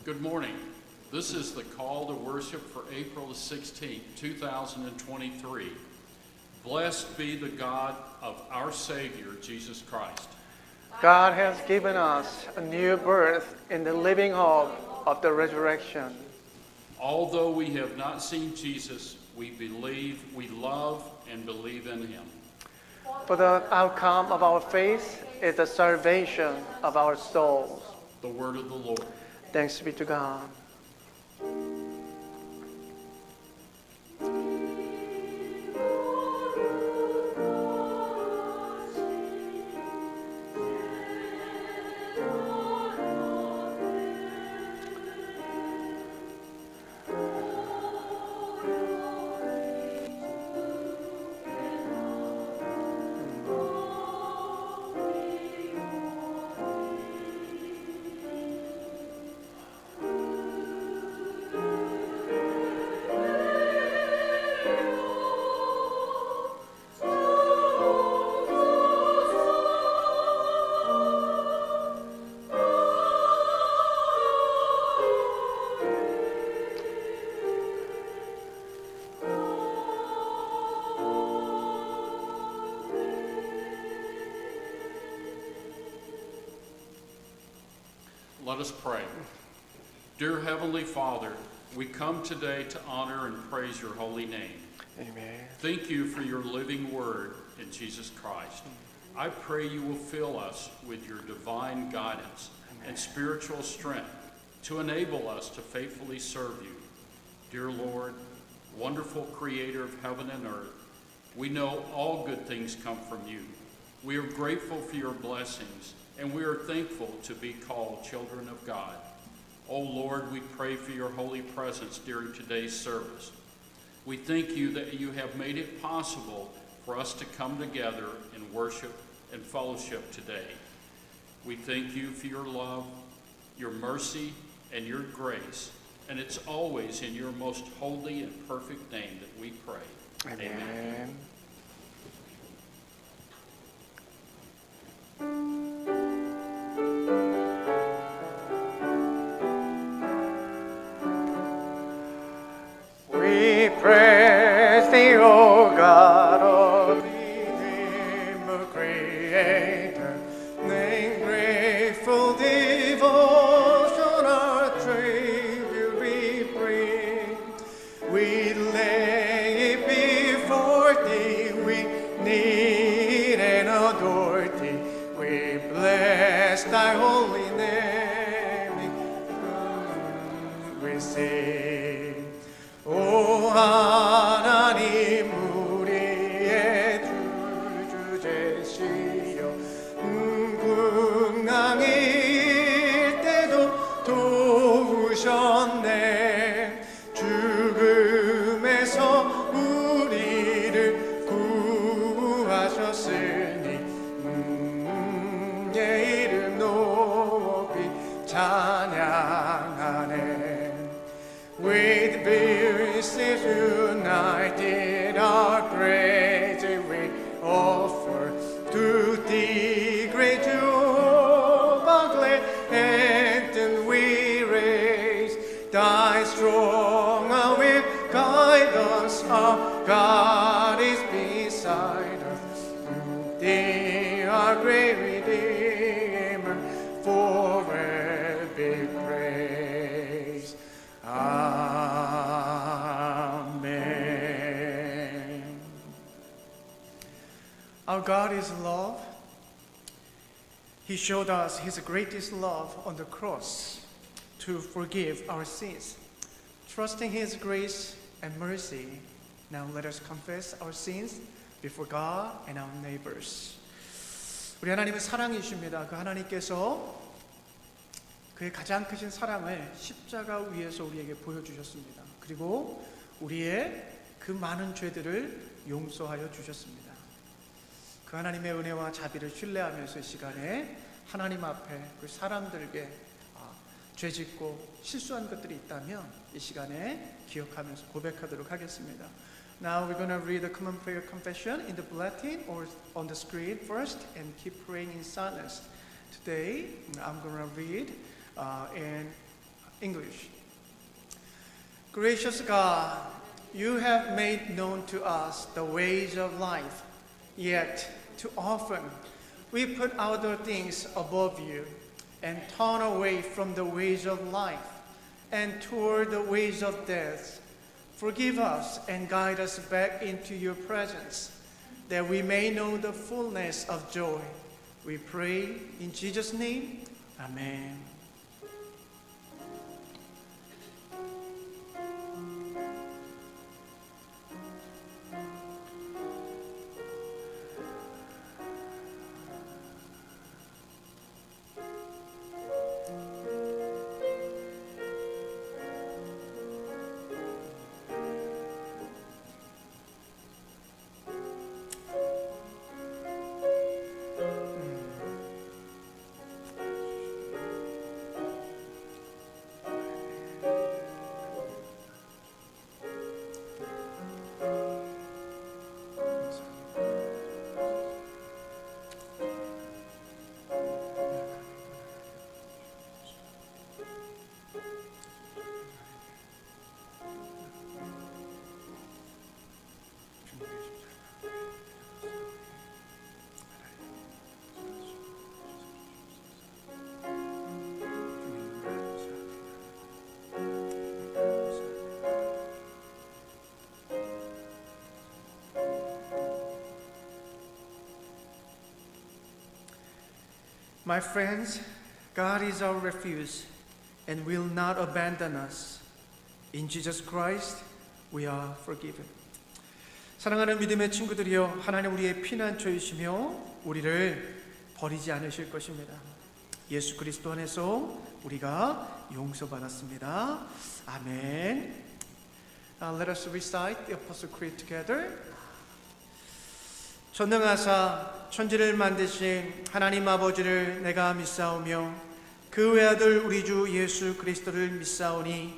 Good morning. This is the call to worship for April the 16th, 2023. Blessed be the God of our Savior, Jesus Christ. God has given us a new birth in the living hope of the resurrection. Although we have not seen Jesus, we believe, we love, and believe in him. For the outcome of our faith is the salvation of our souls. The word of the Lord. Thanks be to God. Let us pray. Dear Heavenly Father, we come today to honor and praise your holy name. Amen. Thank you for your living word in Jesus Christ. I pray you will fill us with your divine guidance and spiritual strength to enable us to faithfully serve you. Dear Lord, wonderful creator of heaven and earth, we know all good things come from you. We are grateful for your blessings, and we are thankful to be called children of God. Oh Lord, we pray for your holy presence during today's service. We thank you that you have made it possible for us to come together in worship and fellowship today. We thank you for your love, your mercy, and your grace, and it's always in your most holy and perfect name that we pray. Amen. We praise thee, O God of the Creator. In grateful devotion our tribute we bring. We lay it before thee, we need and adore thee. We bless thy holy name. We sing. 오 하나님 우리의 주제시여 궁강일 때도 도우셨네 죽음에서 우리를 구하셨으니 예 이름 높이 찬양하네 With spirits united, our praise we offer to thee, great Jehovah, and we raise thy strong arm with guidance. Our God is beside us. Thee, our great Redeemer, forever be praised. Amen. Our God is love. He showed us his greatest love on the cross to forgive our sins. Trusting his grace and mercy, now let us confess our sins before God and our neighbors. 우리 하나님은 사랑이십니다. 그 하나님께서 그의 가장 크신 사랑을 십자가 위에서 우리에게 보여주셨습니다. 그리고 우리의 그 많은 죄들을 용서하여 주셨습니다. 그 하나님의 은혜와 자비를 신뢰하면서 이 시간에 하나님 앞에 그 사람들에게 죄짓고 실수한 것들이 있다면 이 시간에 기억하면서 고백하도록 하겠습니다. Now we're going to read the common prayer confession in the bulletin or on the screen first and keep praying in silence. Today I'm going to read in English. Gracious God, you have made known to us the ways of life, yet too often we put other things above you and turn away from the ways of life and toward the ways of death. Forgive us and guide us back into your presence, that we may know the fullness of joy. We pray in Jesus' name. Amen. My friends, God is our refuge and will not abandon us. In Jesus Christ, we are forgiven. 사랑하는 믿음의 친구들이여, 하나님 우리의 피난처이시며 우리를 버리지 않으실 것입니다. 예수 그리스도 안에서 우리가 용서받았습니다. 아멘. Let us recite the Apostle Creed together. 전능하사 천지를 만드신 하나님 아버지를 내가 믿사오며 그 외아들 우리 주 예수 그리스도를 믿사오니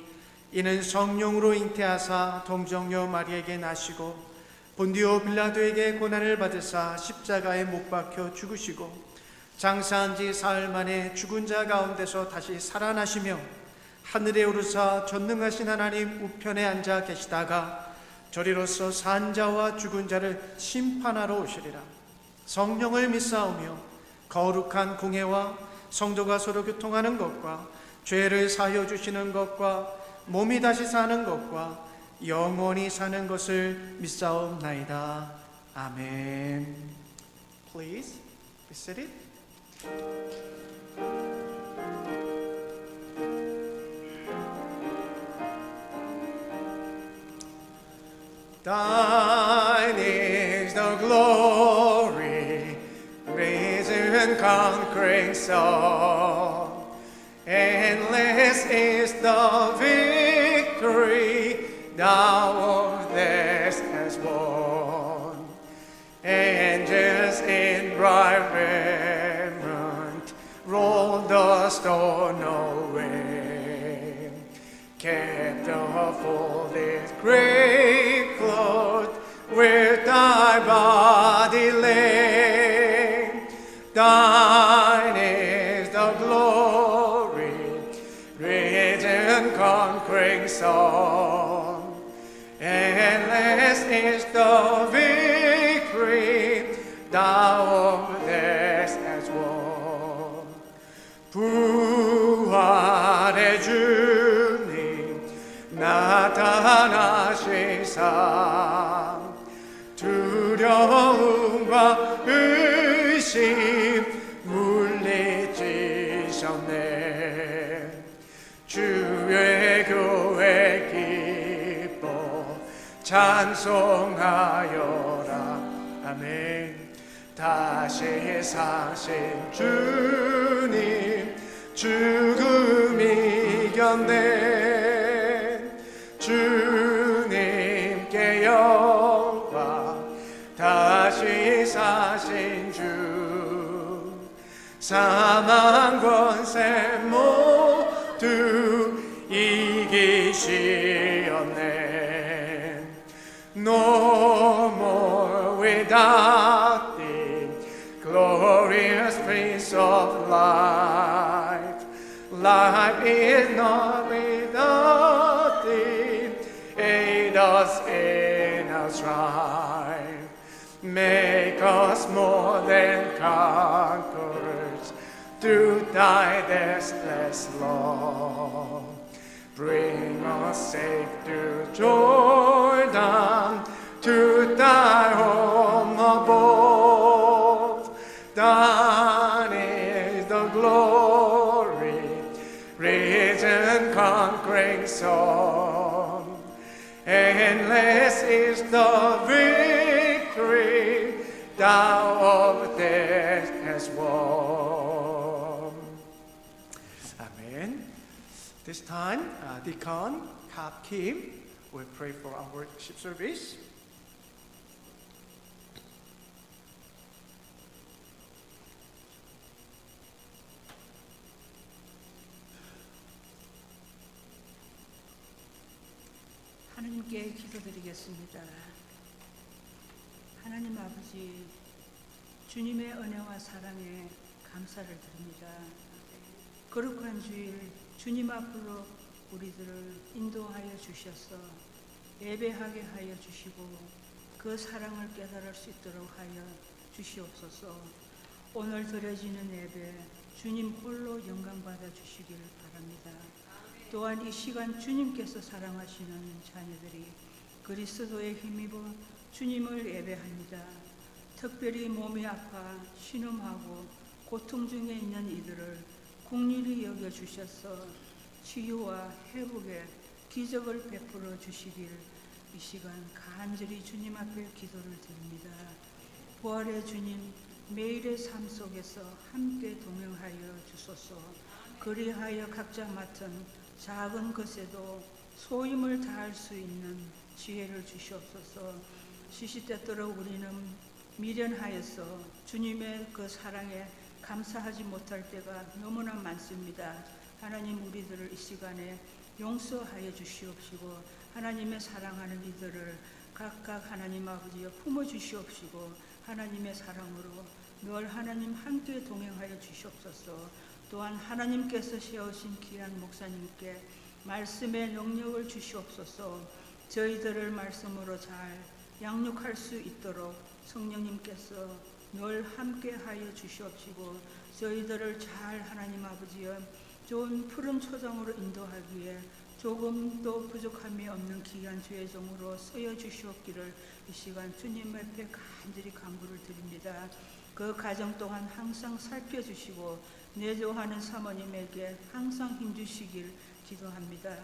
이는 성령으로 잉태하사 동정녀 마리에게 나시고 본디오 빌라도에게 고난을 받으사 십자가에 못 박혀 죽으시고 장사한 지 사흘 만에 죽은 자 가운데서 다시 살아나시며 하늘에 오르사 전능하신 하나님 우편에 앉아 계시다가 저리로서 산 자와 죽은 자를 심판하러 오시리라. 성령을 믿사오며 거룩한 공회와 성도가 서로 교통하는 것과 죄를 사하여 주시는 것과 몸이 다시 사는 것과 영원히 사는 것을 믿사옵나이다. 아멘. Please be seated. Thine is the glory, risen conquering song. Endless is the victory thou of this has won. Angels in bright raiment roll the stone away. Kept the folded grave clothed with thy body lay. Thine is the glory, risen conquering song. Endless is the victory thou of this has won. 부활의 주님 나타나시사 두려움과 의심 물리치셨네. 주의 교회 기뻐 찬송하여라. 아멘. 다시 사신 주님 죽음 이겼네. 주님께 영광. 다시 사신 주 사망 권세 모두 이기시었네. No more without thee, glorious Prince of life. Life is not without thee. Aid us in our strife. Make us more than conquerors through thy deathless love. Bring us safe to Jordan, to thy home above. Thine is the glory, risen conquering song. Endless is the victory thou of death hast won. Amen. This time, Deacon Kap Kim will pray for our worship service. 하나님께 기도드리겠습니다. 하나님 아버지, 주님의 은혜와 사랑에 감사를 드립니다. 거룩한 주일 주님 앞으로 우리들을 인도하여 주셔서 예배하게 하여 주시고 그 사랑을 깨달을 수 있도록 하여 주시옵소서. 오늘 드려지는 예배 주님 홀로 영광받아 주시길 바랍니다. 또한 이 시간 주님께서 사랑하시는 자녀들이 그리스도에 힘입어 주님을 예배합니다. 특별히 몸이 아파 신음하고 고통 중에 있는 이들을 긍휼히 여겨 주셔서 치유와 회복의 기적을 베풀어 주시길 이 시간 간절히 주님 앞에 기도를 드립니다. 부활의 주님, 매일의 삶 속에서 함께 동행하여 주소서. 그리하여 각자 맡은 작은 것에도 소임을 다할 수 있는 지혜를 주시옵소서. 시시때때로 우리는 미련하여서 주님의 그 사랑에 감사하지 못할 때가 너무나 많습니다. 하나님, 우리들을 이 시간에 용서하여 주시옵시고 하나님의 사랑하는 이들을 각각 하나님 아버지여 품어 주시옵시고 하나님의 사랑으로 늘 하나님 함께 동행하여 주시옵소서. 또한 하나님께서 세우신 귀한 목사님께 말씀의 능력을 주시옵소서. 저희들을 말씀으로 잘 양육할 수 있도록 성령님께서 늘 함께하여 주시옵시고 저희들을 잘 하나님 아버지여 좋은 푸른 초장으로 인도하기에 조금도 부족함이 없는 귀한 주의 종으로 쓰여 주시옵기를 이 시간 주님 앞에 간절히 간구를 드립니다. 그 가정 또한 항상 살펴주시고 내조하는 사모님에게 항상 힘주시길 기도합니다.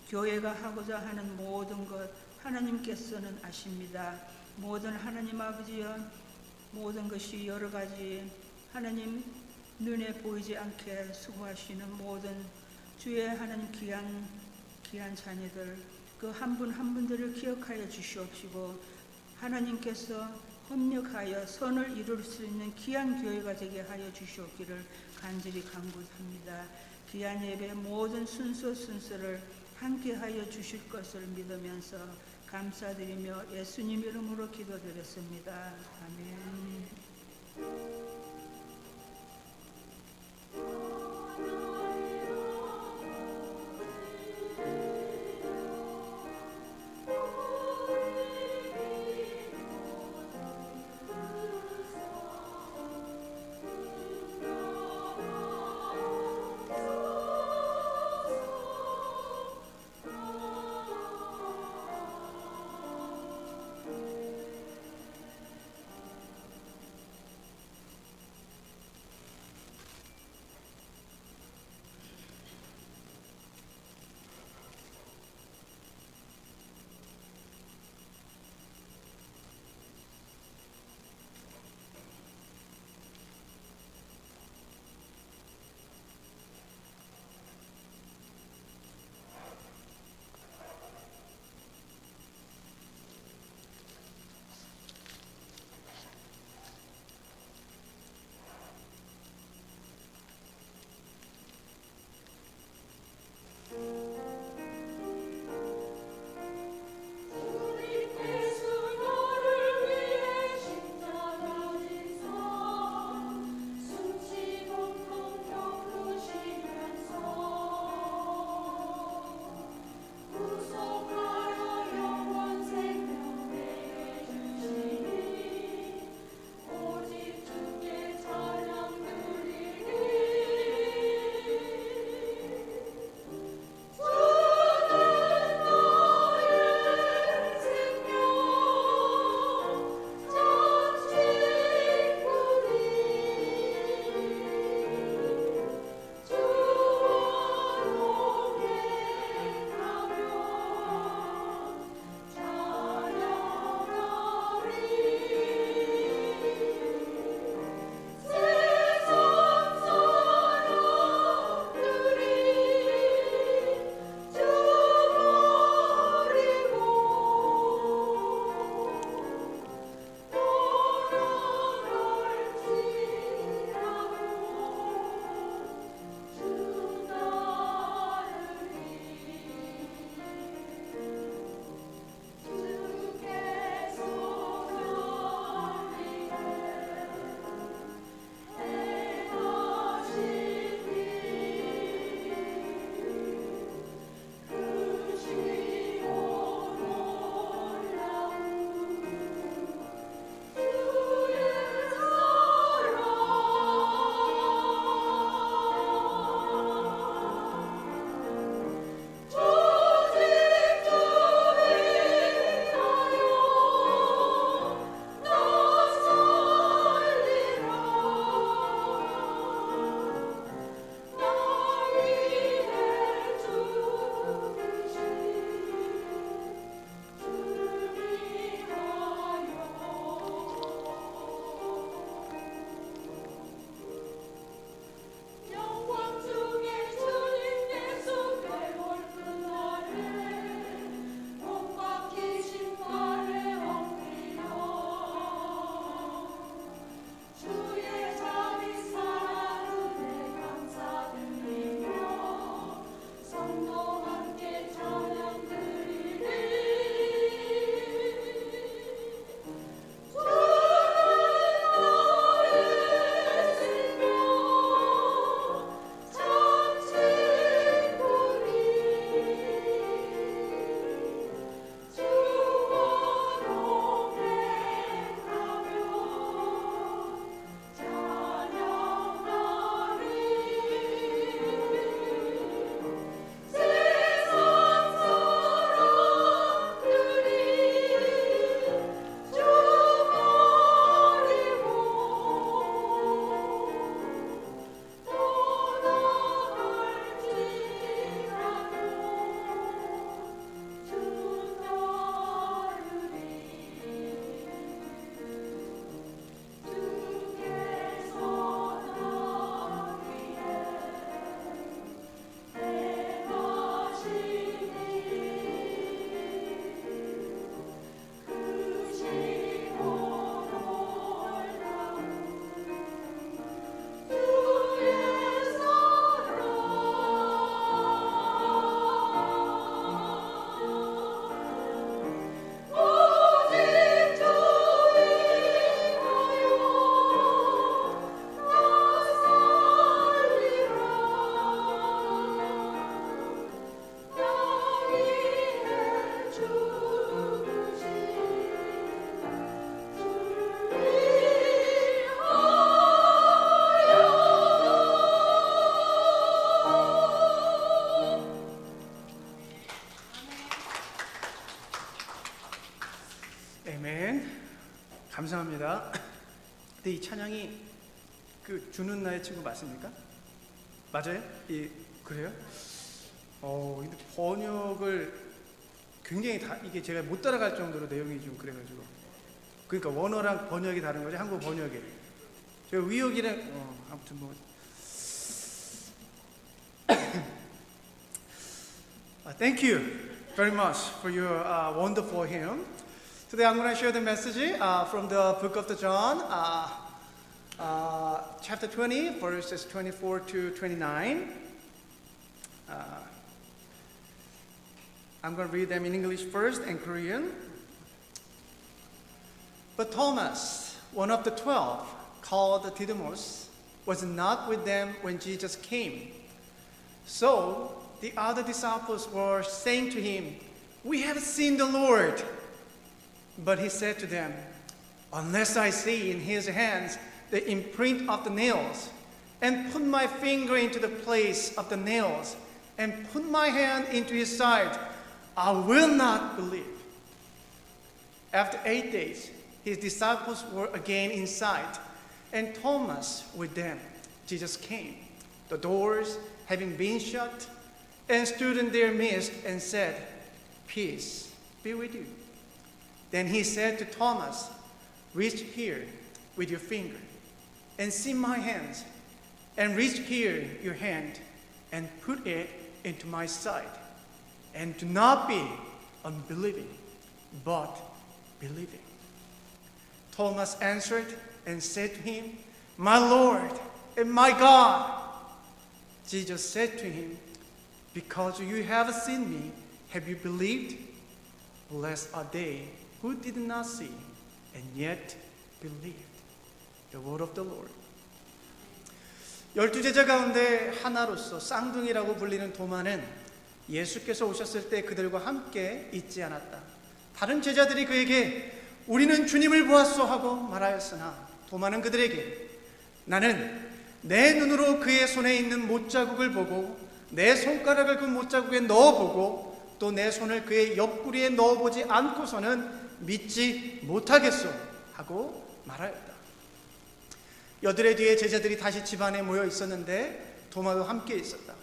교회가 하고자 하는 모든 것 하나님께서는 아십니다. 모든 하나님 아버지여 모든 것이 여러 가지 하나님 눈에 보이지 않게 수고하시는 모든 주의 하나님 귀한 자녀들 그 한 분 한 분들을 기억하여 주시옵시고 하나님께서 협력하여 선을 이룰 수 있는 귀한 교회가 되게 하여 주시옵기를 간절히 간구합니다. 귀한 예배 모든 순서를 함께하여 주실 것을 믿으면서 감사드리며 예수님 이름으로 기도드렸습니다. 아멘. 감사합니다. 근데 이 찬양이 그 주는 나의 친구 맞습니까? 맞아요? 그래요? 근데 번역을 굉장히 이게 제가 못 따라갈 정도로 내용이 좀 그래가지고. 그러니까 원어랑 번역이 다른 거죠. 한국 번역이. 제가 위역이랑 아무튼 뭐. Thank you very much for your wonderful hymn. Today I'm going to share the message from the book of the John, chapter 20, verses 24 to 29. I'm going to read them in English first and Korean. But Thomas, one of the 12, called Didymus, was not with them when Jesus came. So the other disciples were saying to him, "We have seen the Lord." But he said to them, "Unless I see in his hands the imprint of the nails, and put my finger into the place of the nails, and put my hand into his side, I will not believe." After 8 days, his disciples were again inside, and Thomas with them. Jesus came, the doors having been shut, and stood in their midst and said, "Peace be with you." Then he said to Thomas, "Reach here with your finger, and see my hands, and reach here your hand, and put it into my side. And do not be unbelieving, but believing." Thomas answered and said to him, "My Lord and my God." Jesus said to him, "Because you have seen me, have you believed? Blessed are they who did not see and yet believed." The word of the Lord. 12 제자 가운데 하나로서 쌍둥이라고 불리는 도마는 예수께서 오셨을 때 그들과 함께 있지 않았다. 다른 제자들이 그에게 "우리는 주님을 보았소" 하고 말하였으나 도마는 그들에게 "나는 내 눈으로 그의 손에 있는 못자국을 보고 내 손가락을 그 못자국에 넣어보고 또 내 손을 그의 옆구리에 넣어보지 않고서는 믿지 못하겠소" 하고 말하였다. 여드레 뒤에 제자들이 다시 집안에 모여 있었는데 도마도 함께 있었다.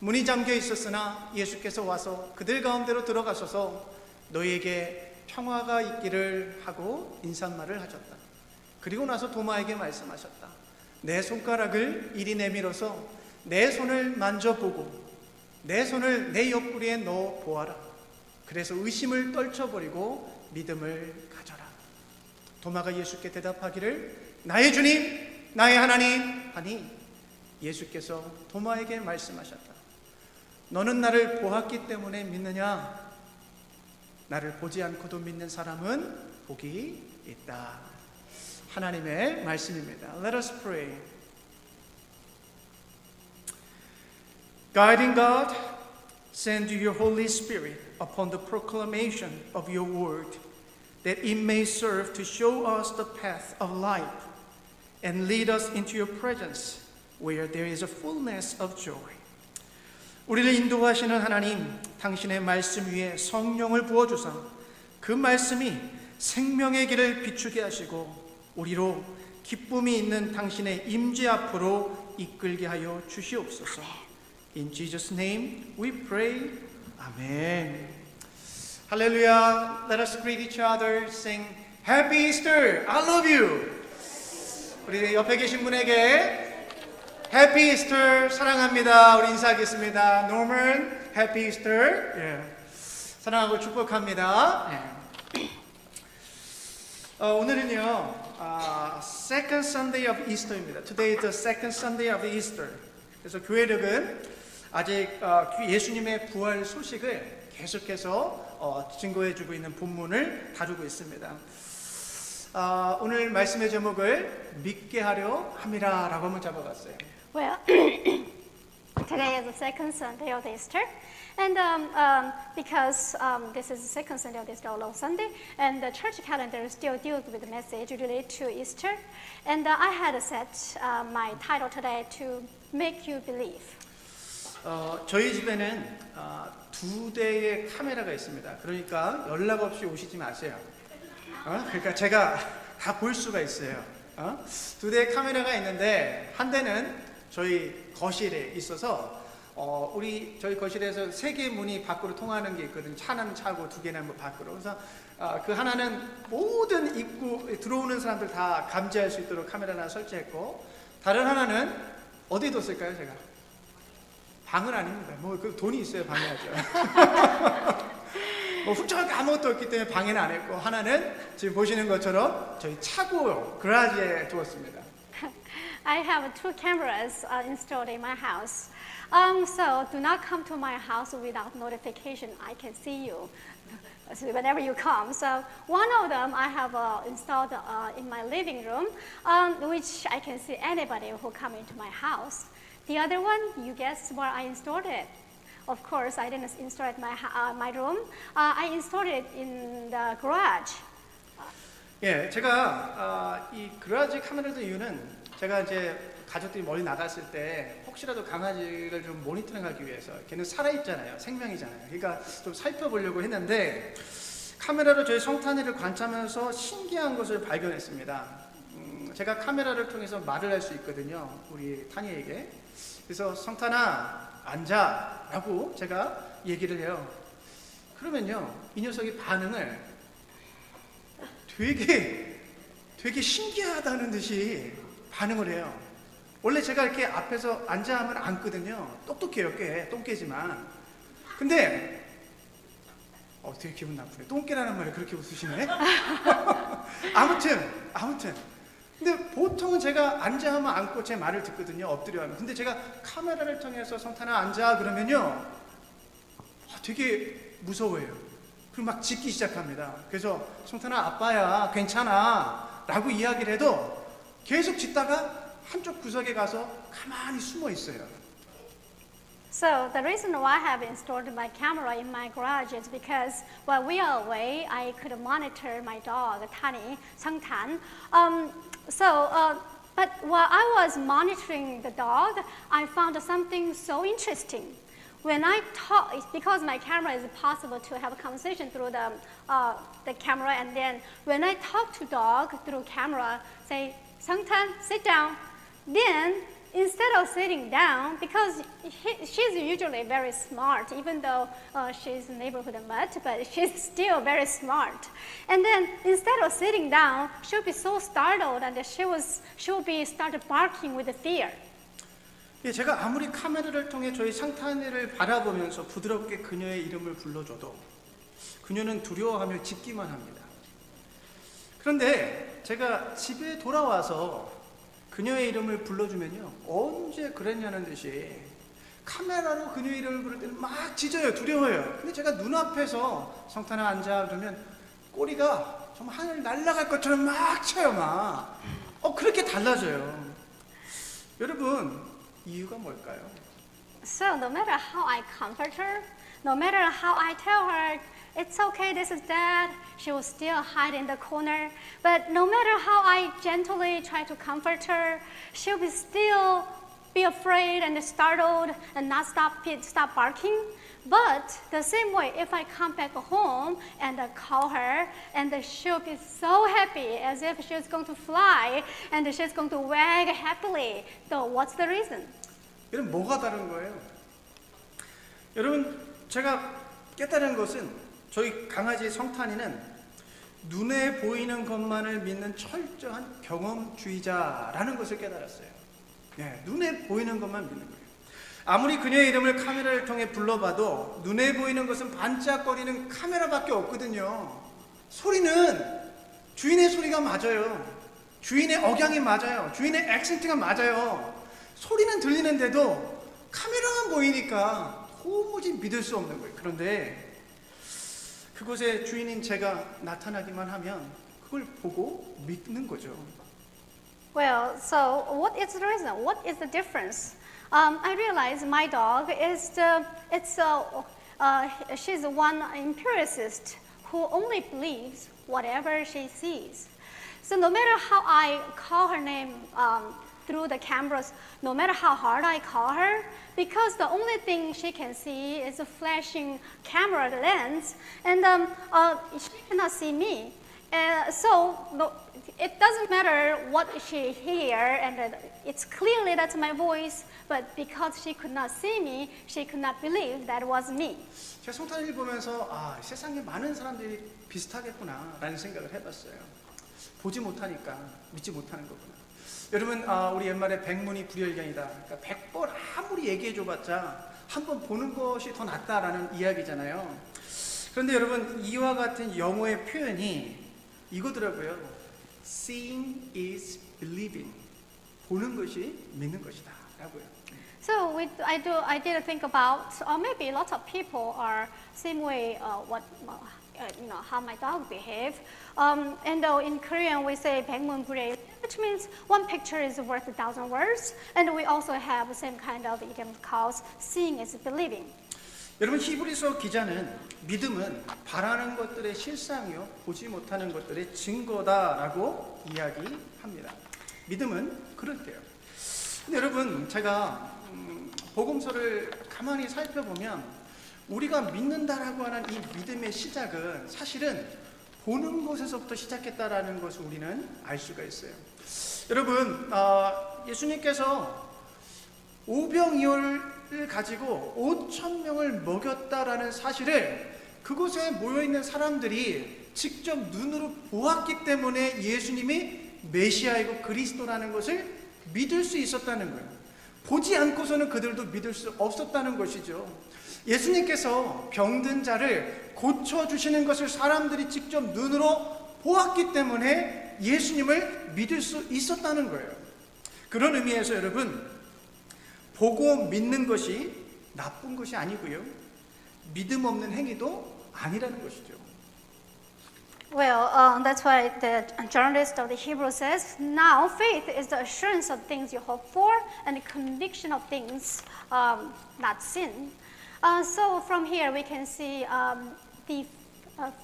문이 잠겨 있었으나 예수께서 와서 그들 가운데로 들어가셔서 "너희에게 평화가 있기를" 하고 인사말을 하셨다. 그리고 나서 도마에게 말씀하셨다. "내 손가락을 이리 내밀어서 내 손을 만져보고 내 손을 내 옆구리에 넣어 보아라. 그래서 의심을 떨쳐버리고 믿음을 가져라." 도마가 예수께 대답하기를 "나의 주님, 나의 하나님" 하니 예수께서 도마에게 말씀하셨다. "너는 나를 보았기 때문에 믿느냐? 나를 보지 않고도 믿는 사람은 복이 있다." 하나님의 말씀입니다. Let us pray. Guiding God, send your Holy Spirit upon the proclamation of your word, that it may serve to show us the path of life and lead us into your presence, where there is a fullness of joy. 우리를 인도하시는 하나님, 당신의 말씀 위에 성령을 부어주사 그 말씀이 생명의 길을 비추게 하시고 우리로 기쁨이 있는 당신의 임재 앞으로 이끌게 하여 주시옵소서. In Jesus' name we pray. Amen. Hallelujah. Let us greet each other. Sing Happy Easter. I love you. 우리 옆에 계신 분에게 Happy Easter. 사랑합니다. 우리 인사하겠습니다. Norman, Happy Easter. 사랑하고 축복합니다. 오늘은요, Second Sunday of Easter입니다. Today is the second Sunday of Easter. 그래서 교회력은 아직 예수님의 부활 소식을 계속해서 증거해주고 있는 본문을 다루고 있습니다. 오늘 말씀의 제목을 믿게 하려 함이라라고 한번 잡아봤어요. Well, today is the second Sunday of Easter, and because this is the second Sunday of Easter, Long Sunday, and the church calendar still deals with the message related to Easter, and I had set my title today to make you believe. 저희 집에는 2대의 카메라가 있습니다. 그러니까 연락 없이 오시지 마세요. 그러니까 제가 다 볼 수가 있어요. 두 대의 카메라가 있는데 한 대는 저희 거실에 있어서 저희 거실에서 세 개의 문이 밖으로 통하는 게 있거든요. 하나는 차고 두 개는 뭐 밖으로. 그래서 그 하나는 모든 입구 들어오는 사람들 다 감지할 수 있도록 카메라 하나 설치했고, 다른 하나는 어디에 뒀을까요, 제가? 방은 아닙니다. 뭐 그 돈이 있어야 방해하죠. 뭐 훔쳐갈 게 아무것도 없기 때문에 방해는 안 했고, 하나는 지금 보시는 것처럼 저희 차고 그라지에 두었습니다. I have 2 cameras installed in my house. So do not come to my house without notification. I can see you so whenever you come. So one of them I have installed in my living room, which I can see anybody who come into my house. The other one, you guess where I installed it. Of course, I didn't install it in my room. I installed it in the garage. 예, 제가 이 그라지 카메라도 이유는 제가 이제 가족들이 멀리 나갔을 때 혹시라도 강아지를 좀 모니터링하기 위해서, 걔는 살아있잖아요, 생명이잖아요. 그러니까 좀 살펴보려고 했는데 카메라로 저희 성탄이를 관찰하면서 신기한 것을 발견했습니다. 제가 카메라를 통해서 말을 할 수 있거든요, 우리 타니에게. 그래서 성탄아 앉아 라고 제가 얘기를 해요. 그러면요, 이 녀석이 반응을 되게 신기하다는 듯이 반응을 해요. 원래 제가 이렇게 앞에서 앉아 하면 앉거든요. 똑똑해요, 꽤 똥개지만. 근데 되게 기분 나쁘네. 똥개라는 말에 그렇게 웃으시네. 아무튼 근데 보통은 제가 앉아 하면 앉고 제 말을 듣거든요, 엎드려 하면. 근데 제가 카메라를 통해서 성탄아 앉아 그러면요, 되게 무서워해요. 그리고 막 짖기 시작합니다. 그래서 성탄아 아빠야 괜찮아 라고 이야기를 해도 계속 짖다가 한쪽 구석에 가서 가만히 숨어 있어요. So the reason why I have installed my camera in my garage is because while we are away, I could monitor my dog, Tani, Sangtan. But while I was monitoring the dog, I found something so interesting. When I talk, because my camera is possible to have a conversation through the camera, and then when I talk to dog through camera, say, Sangtan, sit down. Then instead of sitting down, because she's usually very smart, even though she's a neighborhood mutt, but she's still very smart. And then instead of sitting down, she'll be so startled, and she'll be started barking with fear. 예, 제가 아무리 카메라를 통해 저희 상탄이를 바라보면서 부드럽게 그녀의 이름을 불러줘도 그녀는 두려워하며 짖기만 합니다. 그런데 제가 집에 돌아와서 그녀의 이름을 불러주면요, 언제 그랬냐는 듯이 카메라로 그녀의 이름을 부를 때는 막 짖어요, 두려워요. 근데 제가 눈앞에서 성탄아 앉아 그러면 꼬리가 정말 하늘 날아갈 것처럼 막 쳐요, 막. 그렇게 달라져요. 여러분, 이유가 뭘까요? So no matter how I comfort her, no matter how I tell her, it's okay, this is Dad, she will still hide in the corner. But no matter how I gently try to comfort her, she'll still be afraid and startled and not stop barking. But the same way, if I come back home and call her, and she'll be so happy as if she's going to fly and she's going to wag happily. So what's the reason? 여러분, 뭐가 다른 거예요? 여러분, 제가 깨달은 것은 저희 강아지 성탄이는 눈에 보이는 것만을 믿는 철저한 경험주의자라는 것을 깨달았어요. 네, 눈에 보이는 것만 믿는 거예요. 아무리 그녀의 이름을 카메라를 통해 불러봐도 눈에 보이는 것은 반짝거리는 카메라밖에 없거든요. 소리는 주인의 소리가 맞아요. 주인의 억양이 맞아요. 주인의 액센트가 맞아요. 소리는 들리는데도 카메라만 보이니까 도무지 믿을 수 없는 거예요. 그런데 그곳에 주인인 제가 나타나기만 하면 그걸 보고 믿는 거죠. Well, so what is the reason? What is the difference? I realize my dog she's one empiricist who only believes whatever she sees. So no matter how I call her name through the cameras, no matter how hard I call her, because the only thing she can see is a flashing camera lens, and she cannot see me. So no, it doesn't matter what she hear, and it's clearly that's my voice. But because she could not see me, she could not believe that was me. 제가 성탄을 보면서 세상에 많은 사람들이 비슷하겠구나라는 생각을 해봤어요. 보지 못하니까 믿지 못하는 거구나. 여러분, 우리 옛말에 백문이 불여일견이다. 그러니까 100번 아무리 얘기해줘봤자 한번 보는 것이 더 낫다라는 이야기잖아요. 그런데 여러분, 이와 같은 영어의 표현이 이거더라고요. Seeing is believing. 보는 것이 믿는 것이다 라고요. So I did think about, or maybe lots of people are same way how my dog behave. And in Korean we say 백문불여일견, which means one picture is worth 1,000 words. And we also have the same kind of idiom called seeing is believing. 여러분, 히브리서 기자는 믿음은 바라는 것들의 실상이요 보지 못하는 것들의 증거다라고 이야기합니다. 믿음은 그렇대요. 근데 여러분, 제가 복음서를 가만히 살펴보면 우리가 믿는다라고 하는 이 믿음의 시작은 사실은 보는 것에서부터 시작했다라는 것을 우리는 알 수가 있어요. 여러분, 예수님께서 오병이어를 가지고 5,000명을 먹였다라는 사실을 그곳에 모여있는 사람들이 직접 눈으로 보았기 때문에 예수님이 메시아이고 그리스도라는 것을 믿을 수 있었다는 거예요. 보지 않고서는 그들도 믿을 수 없었다는 것이죠. 예수님께서 병든 자를 고쳐주시는 것을 사람들이 직접 눈으로 보았기 때문에 예수님을 믿을 수 있었다는 거예요. 그런 의미에서 여러분, 보고 믿는 것이 나쁜 것이 아니고요, 믿음 없는 행위도 아니라는 것이죠. Well, that's why the journalist of the Hebrew says, now faith is the assurance of things you hope for and the conviction of things not seen. So from here we can see the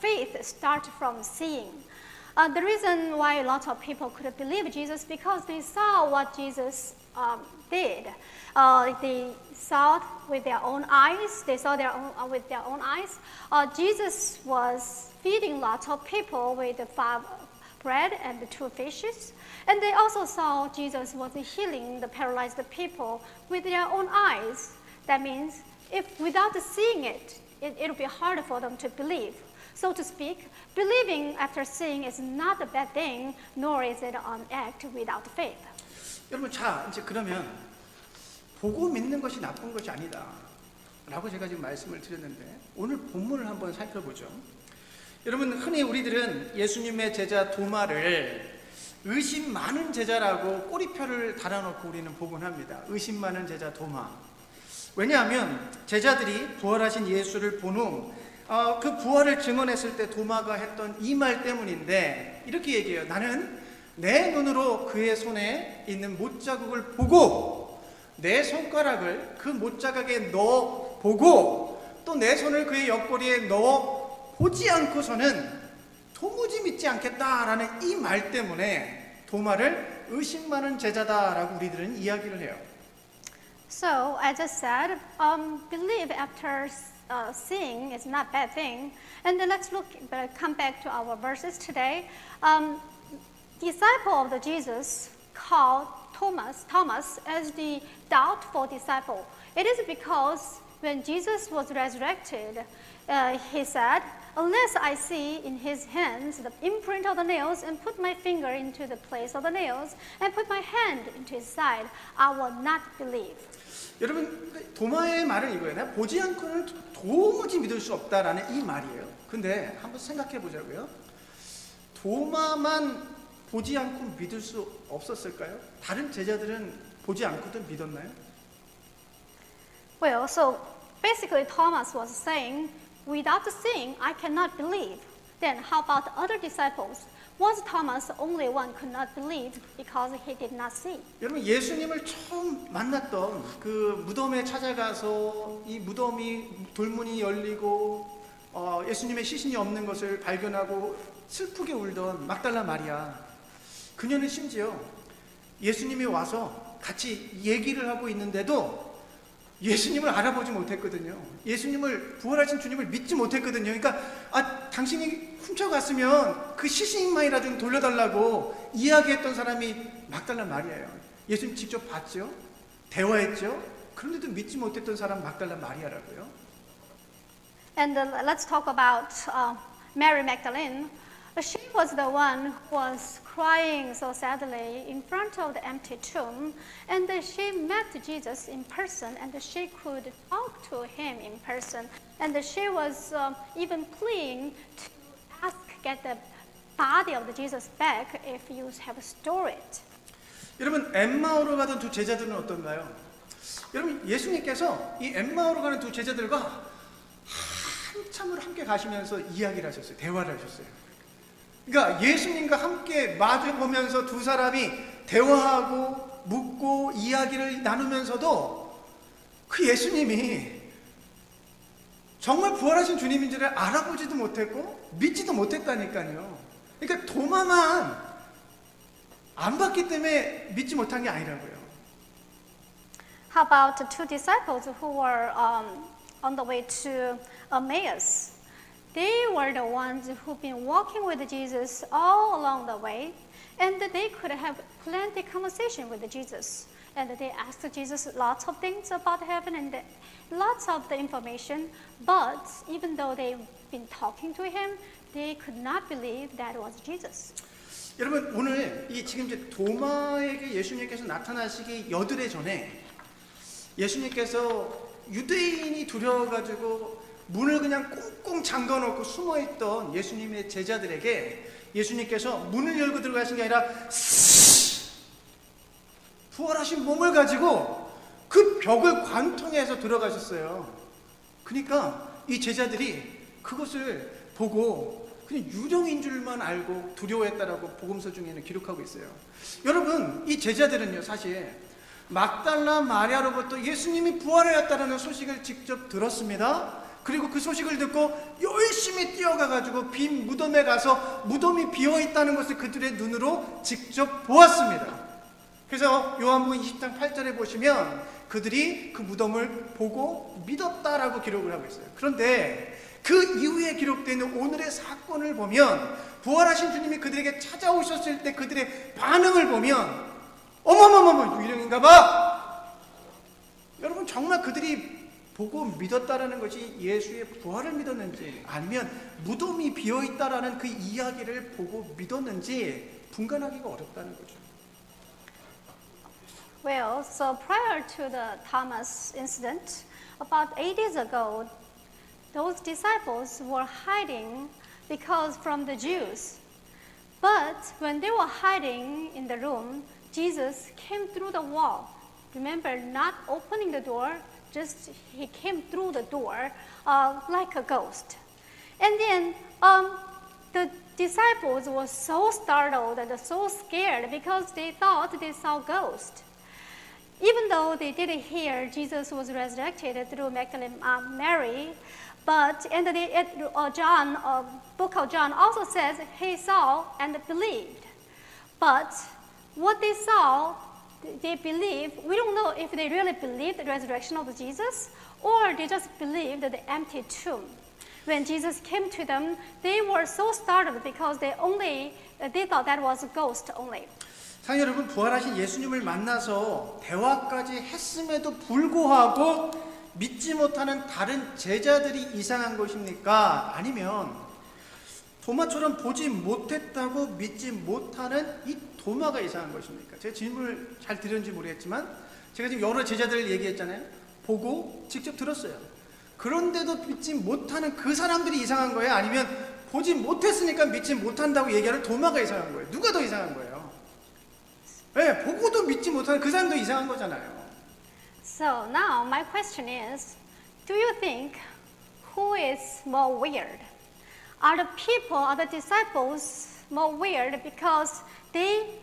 faith starts from seeing. The reason why a lot of people could believe Jesus because they saw what Jesus did. They saw it with their own eyes. They saw with their own eyes. Jesus was feeding lots of people with the 5 bread and the 2 fishes. And they also saw Jesus was healing the paralyzed people with their own eyes. That means if without seeing it, it'll be hard for them to believe. So to speak, believing after seeing is not a bad thing, nor is it an act without faith. 여러분, 자, 이제 그러면 보고 믿는 것이 나쁜 것이 아니다 라고 제가 지금 말씀을 드렸는데 오늘 본문을 한번 살펴보죠. 여러분, 흔히 우리들은 예수님의 제자 도마를 의심 많은 제자라고 꼬리표를 달아놓고 우리는 보곤 합니다. 의심 많은 제자 도마. 왜냐하면 제자들이 부활하신 예수를 본 후 그 부활을 증언했을 때 도마가 했던 이 말 때문인데 이렇게 얘기해요. 나는 내 눈으로 그의 손에 있는 못자국을 보고 내 손가락을 그 못자국에 넣어 보고 또 내 손을 그의 옆구리에 넣어 보지 않고서는 도무지 믿지 않겠다라는 이 말 때문에 도마를 의심 많은 제자다라고 우리들은 이야기를 해요. So, as I said, believe after seeing is not a bad thing. And then let's come back to our verses today. Disciple of the Jesus called Thomas as the doubtful disciple. It is because when Jesus was resurrected, he said, unless I see in his hands the imprint of the nails and put my finger into the place of the nails and put my hand into his side, I will not believe. 여러분, 도마의 말은 이거예요. 내가 보지 않고는 도무지 믿을 수 없다라는 이 말이에요. 근데 한번 생각해 보자고요. 도마만 보지 않고 믿을 수 없었을까요? 다른 제자들은 보지 않고도 믿었나요? Well, so basically Thomas was saying, without seeing, I cannot believe. Then how about the other disciples? Was Thomas the only one could not believe because he did not see? 여러분, 예수님을 처음 만났던 그 무덤에 찾아가서 이 무덤이 돌문이 열리고 예수님의 시신이 없는 것을 발견하고 슬프게 울던 막달라 마리아. 그녀는 심지어 예수님이 와서 같이 얘기를 하고 있는데도 예수님을 알아보지 못했거든요. 예수님을 부활하신 주님을 믿지 못했거든요. 그러니까 당신이 훔쳐갔으면 그 시신만이라도 좀 돌려달라고 이야기했던 사람이 막달라 마리아예요. 예수님 직접 봤죠? 대화했죠? 그런데도 믿지 못했던 사람 막달라 마리아라고요. And let's talk about Mary Magdalene. She was the one who was crying so sadly in front of the empty tomb, and she met Jesus in person, and she could talk to him in person, and she was even pleading to get the body of Jesus back if you have stored it. 여러분, 엠마오로 가던 두 제자들은 어떤가요? 여러분, 예수님께서 이 엠마오로 가는 두 제자들과 한참을 함께 가시면서 이야기를 하셨어요. 대화를 하셨어요. 그러니까 예수님과 함께 마주 보면서 두 사람이 대화하고 묻고 이야기를 나누면서도 그 예수님이 정말 부활하신 주님인 줄 알아보지도 못했고 믿지도 못했다니까요. 그러니까 도마만 안 봤기 때문에 믿지 못한 게 아니라고요. How about the two disciples who were on the way to Emmaus? They were the ones who've been walking with Jesus all along the way, and they could have plenty conversation with Jesus. And they asked Jesus lots of things about heaven and lots of the information, but even though they've been talking to him, they could not believe that was Jesus. 여러분, 오늘 이 지금 이제 도마에게 예수님께서 나타나시기 여드레 전에 예수님께서 유대인이 두려워가지고 문을 그냥 꽁꽁 잠가놓고 숨어있던 예수님의 제자들에게 예수님께서 문을 열고 들어가신 게 아니라 부활하신 몸을 가지고 그 벽을 관통해서 들어가셨어요. 그러니까 이 제자들이 그것을 보고 그냥 유령인 줄만 알고 두려워했다라고 복음서 중에는 기록하고 있어요. 여러분, 이 제자들은요, 사실 막달라 마리아로부터 예수님이 부활하였다라는 소식을 직접 들었습니다. 그리고 그 소식을 듣고 열심히 뛰어가가지고 빈 무덤에 가서 무덤이 비어있다는 것을 그들의 눈으로 직접 보았습니다. 그래서 요한복음 20장 8절에 보시면 그들이 그 무덤을 보고 믿었다라고 기록을 하고 있어요. 그런데 그 이후에 기록되는 오늘의 사건을 보면 부활하신 주님이 그들에게 찾아오셨을 때 그들의 반응을 보면 어머머머머, 유령인가 봐! 여러분, 정말 그들이 보고 믿었다라는 것이 예수의 부활을 믿었는지 아니면 무덤이 비어있다라는 그 이야기를 보고 믿었는지 분간하기가 어렵다는 거죠. Well, so prior to the Thomas incident, about 8 days ago, those disciples were hiding because from the Jews. But when they were hiding in the room, Jesus came through the wall. Remember, not opening the door, just he came through the door like a ghost. And then the disciples were so startled and so scared because they thought they saw a ghost. Even though they didn't hear Jesus was resurrected through Magdalene Mary, but and John, book of John also says he saw and believed. But what they saw, they believed. We don't know if they really believed the resurrection of Jesus or they just believed the empty tomb. When Jesus came to them, they were so startled because they thought that was a ghost only. 사랑 여러분, 부활하신 예수님을 만나서 대화까지 했음에도 불구하고 믿지 못하는 다른 제자들이 이상한 것입니까? 아니면 도마처럼 보지 못했다고 믿지 못하는 이 도마가 이상한 것입니까? 제가 질문을 잘 들었는지 모르겠지만 제가 지금 여러 제자들을 얘기했잖아요. 보고 직접 들었어요. 그런데도 믿지 못하는 그 사람들이 이상한 거예요? 아니면 보지 못했으니까 믿지 못한다고 얘기하는 도마가 이상한 거예요? 누가 더 이상한 거예요? 네, 보고도 믿지 못하는 그 사람도 이상한 거잖아요. So now my question is, do you think who is more weird? Are the people, are the disciples more weird because they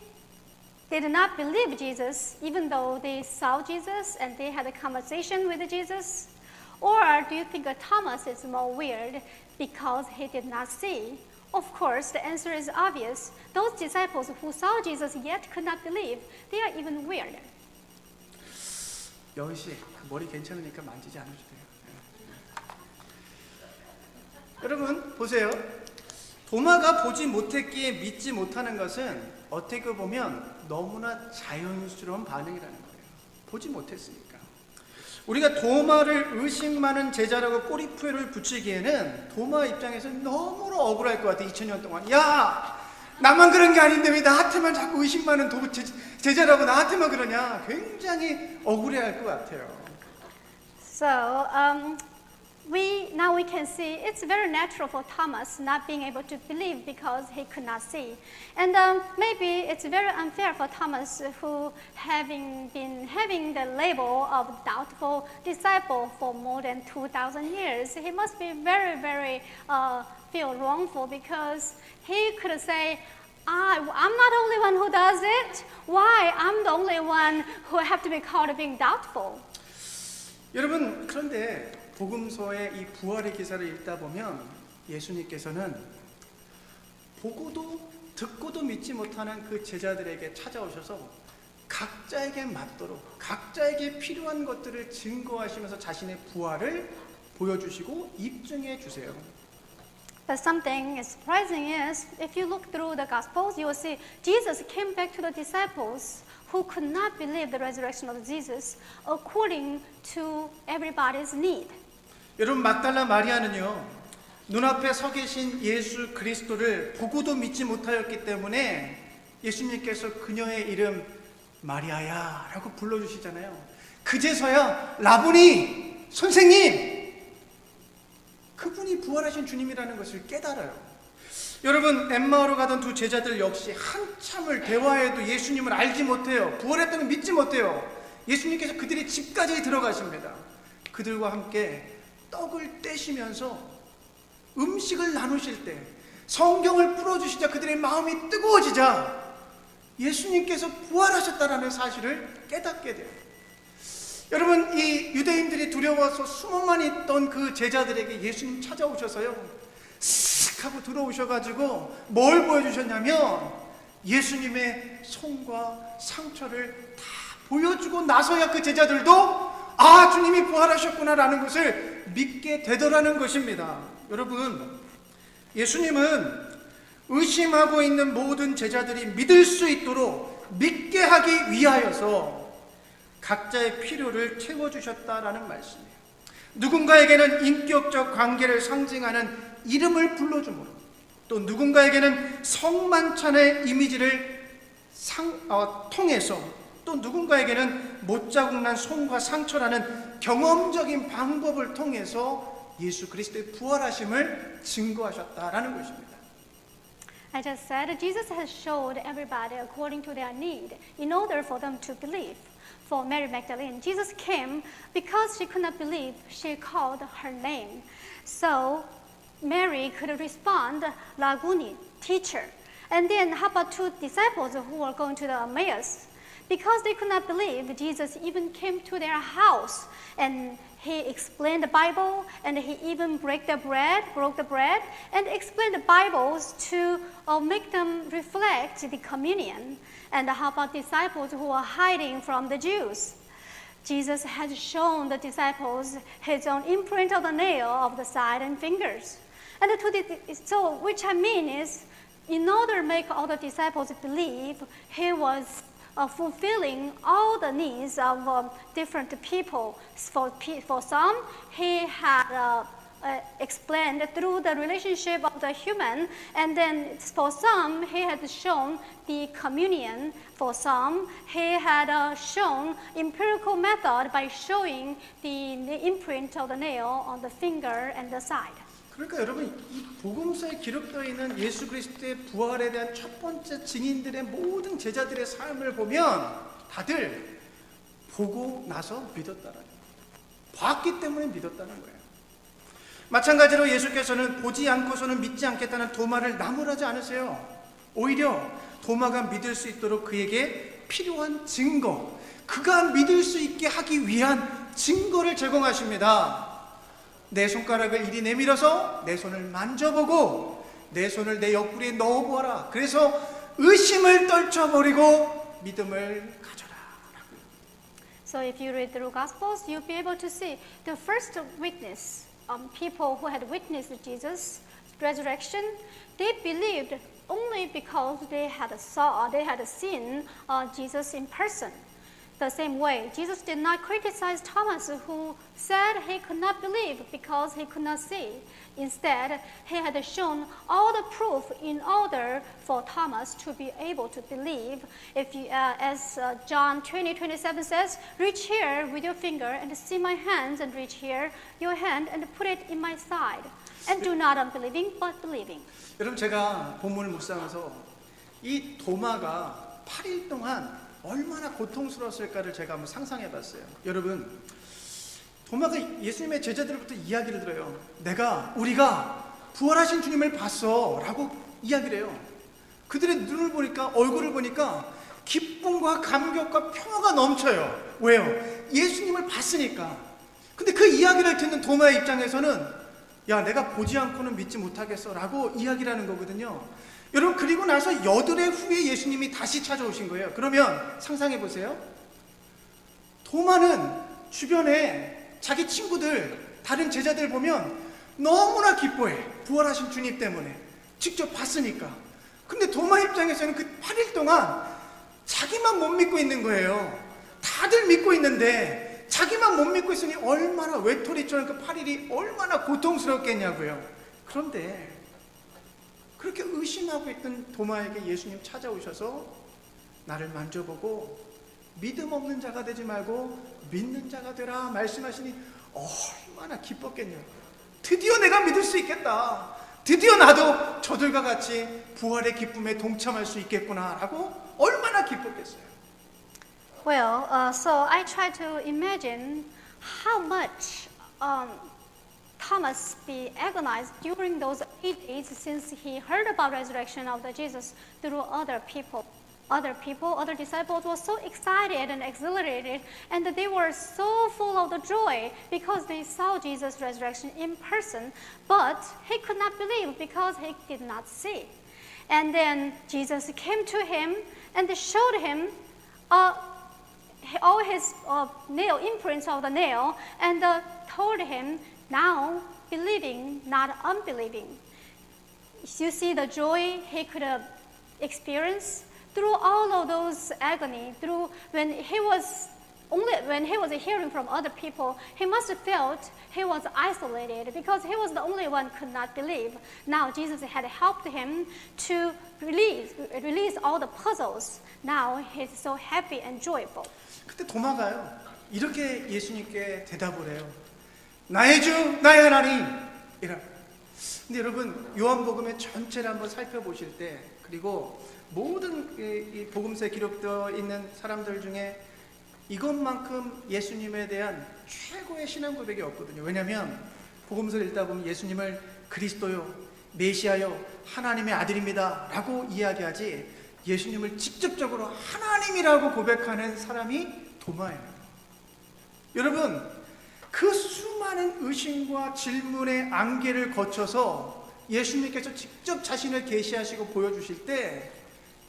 did not believe Jesus even though they saw Jesus and they had a conversation with Jesus? Or do you think Thomas is more weird because he did not see? Of course, the answer is obvious. Those disciples who saw Jesus yet could not believe, they are even weirder. 여시 머리 괜찮으니까 만지지 않으셔도 돼요. 여러분 보세요. 도마가 보지 못했기에 믿지 못하는 것은 어떻게 보면 너무나 자연스러운 반응이라는 거예요. 보지 못했으니까. 우리가 도마를 의심 많은 제자라고 꼬리표를 붙이기에는 도마 입장에서는 너무나 억울할 것 같아요. 2000년 동안. 야! 나만 그런 게 아닌데 왜 나한테만 자꾸 의심 많은 제자라고 나한테만 그러냐. 굉장히 억울해할 것 같아요. So now we can see it's very natural for Thomas not being able to believe because he could not see. And maybe it's very unfair for Thomas who having the label of doubtful disciple for more than 2,000 years. He must be very, very feel wrongful because he could say, I'm not the only one who does it. Why? I'm the only one who have to be called being doubtful. 여러분 그런데 복음서의 이 부활의 기사를 읽다 보면 예수님께서는 보고도 듣고도 믿지 못하는 그 제자들에게 찾아오셔서 각자에게 맞도록 각자에게 필요한 것들을 증거하시면서 자신의 부활을 보여주시고 입증해 주세요. But something is surprising is, if you look through the Gospels, you will see Jesus came back to the disciples who could not believe the resurrection of Jesus according to everybody's need. 여러분 막달라 마리아는요 눈앞에 서 계신 예수 그리스도를 보고도 믿지 못하였기 때문에 예수님께서 그녀의 이름 마리아야 라고 불러주시잖아요. 그제서야 라보니 선생님 그분이 부활하신 주님이라는 것을 깨달아요. 여러분 엠마오로 가던 두 제자들 역시 한참을 대화해도 예수님을 알지 못해요. 부활했다는 믿지 못해요. 예수님께서 그들의 집까지 들어가십니다. 그들과 함께 떡을 떼시면서 음식을 나누실 때 성경을 풀어주시자 그들의 마음이 뜨거워지자 예수님께서 부활하셨다는 사실을 깨닫게 돼요. 여러분 이 유대인들이 두려워서 숨어만 있던 그 제자들에게 예수님 찾아오셔서요 쓱 하고 들어오셔가지고 뭘 보여주셨냐면 예수님의 손과 상처를 다 보여주고 나서야 그 제자들도 아 주님이 부활하셨구나라는 것을 믿게 되더라는 것입니다. 여러분 예수님은 의심하고 있는 모든 제자들이 믿을 수 있도록 믿게 하기 위하여서 각자의 필요를 채워주셨다라는 말씀이에요. 누군가에게는 인격적 관계를 상징하는 이름을 불러주므로 또 누군가에게는 성만찬의 이미지를 통해서 또 누군가에게는 못자국난 손과 상처라는 경험적인 방법을 통해서 예수 그리스도의 부활하심을 증거하셨다라는 것입니다. I just said Jesus has showed everybody according to their need in order for them to believe. For Mary Magdalene, Jesus came because she could not believe. She called her name. So Mary could respond, Rabboni, teacher. And then how about two disciples who were going to the Emmaus? Because they could not believe, Jesus even came to their house and he explained the Bible and he even broke the bread and explained the Bibles to make them reflect the communion. And how about disciples who were hiding from the Jews? Jesus had shown the disciples his own imprint of the nail of the side and fingers. And so which I mean is, in order to make all the disciples believe, he was fulfilling all the needs of different people. For some, he had explained through the relationship of the human, and then for some, he had shown the communion. For some, he had shown empirical method by showing the imprint of the nail on the finger and the side. 그러니까 여러분 이 복음서에 기록되어 있는 예수 그리스도의 부활에 대한 첫 번째 증인들의 모든 제자들의 삶을 보면 다들 보고 나서 믿었다라는 거예요. 봤기 때문에 믿었다는 거예요. 마찬가지로 예수께서는 보지 않고서는 믿지 않겠다는 도마를 나무라지 않으세요. 오히려 도마가 믿을 수 있도록 그에게 필요한 증거, 그가 믿을 수 있게 하기 위한 증거를 제공하십니다. 내 손가락을 이리 내밀어서 내 손을 만져보고 내 손을 내 옆구리에 넣어보아라. 그래서 의심을 떨쳐버리고 믿음을 가져라. So if you read through Gospels, you'll be able to see the first witness, people who had witnessed Jesus' resurrection, they believed only because they had seen Jesus in person. The same way, Jesus did not criticize Thomas, who said he could not believe because he could not see. Instead, he had shown all the proof in order for Thomas to be able to believe. If you, as John 20:27 says, reach here with your finger and see my hands, and reach here your hand and put it in my side. And do not unbelieving, but believing. 여러분, 제가 본문을 묵상하면서 이 도마가 8일 동안 얼마나 고통스러웠을까를 제가 한번 상상해 봤어요. 여러분, 도마가 예수님의 제자들부터 이야기를 들어요. 우리가 부활하신 주님을 봤어 라고 이야기를 해요. 그들의 눈을 보니까, 얼굴을 보니까 기쁨과 감격과 평화가 넘쳐요. 왜요? 예수님을 봤으니까. 근데 그 이야기를 듣는 도마의 입장에서는 야, 내가 보지 않고는 믿지 못하겠어 라고 이야기를 하는 거거든요. 여러분, 그리고 나서 8회 후에 예수님이 다시 찾아오신 거예요. 그러면 상상해 보세요. 도마는 주변에 자기 친구들, 다른 제자들 보면 너무나 기뻐해. 부활하신 주님 때문에. 직접 봤으니까. 근데 도마 입장에서는 그 8일 동안 자기만 못 믿고 있는 거예요. 다들 믿고 있는데 자기만 못 믿고 있으니 얼마나, 외톨이처럼 그 8일이 얼마나 고통스럽겠냐고요. 그런데 그렇게 의심하고 있던 도마에게 예수님 찾아오셔서 나를 만져보고 믿음 없는 자가 되지 말고 믿는 자가 되라 말씀하시니 얼마나 기뻤겠냐고. 드디어 내가 믿을 수 있겠다. 드디어 나도 저들과 같이 부활의 기쁨에 동참할 수 있겠구나 라고 얼마나 기뻤겠어요. Well, so I try to imagine how much Thomas be agonized during those 8 days since he heard about resurrection of the Jesus through other people. Other disciples were so excited and exhilarated, and they were so full of the joy because they saw Jesus' resurrection in person, but he could not believe because he did not see. And then Jesus came to him and showed him all his nail imprints of the nail, and told him, now believing, not unbelieving. You see the joy he could experience through all of those agony, through when he was hearing from other people, he must have felt he was isolated because he was the only one who could not believe. Now Jesus had helped him to release all the puzzles. Now he's so happy and joyful. 그때 도마가요, 이렇게 예수님께 대답을 해요. 나의 주, 나의 하나님. 근데 여러분, 요한복음의 전체를 한번 살펴보실 때, 그리고 모든 이 복음서에 기록되어 있는 사람들 중에 이것만큼 예수님에 대한 최고의 신앙 고백이 없거든요. 왜냐하면 복음서를 읽다 보면 예수님을 그리스도요, 메시아요, 하나님의 아들입니다 라고 이야기하지, 예수님을 직접적으로 하나님이라고 고백하는 사람이 도마예요. 여러분, 그 수많은 의심과 질문의 안개를 거쳐서 예수님께서 직접 자신을 계시하시고 보여주실 때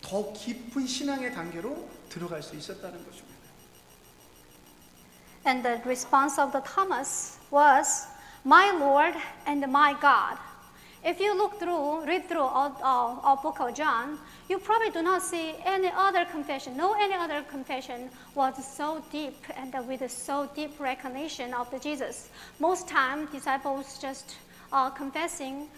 더 깊은 신앙의 단계로 들어갈 수 있었다는 것입니다. And the response of the Thomas was, my Lord and my God. If you read through our book of John, you probably do not see any other confession. Any other confession was so deep and with so deep recognition of the Jesus. Most time, disciples just confessing,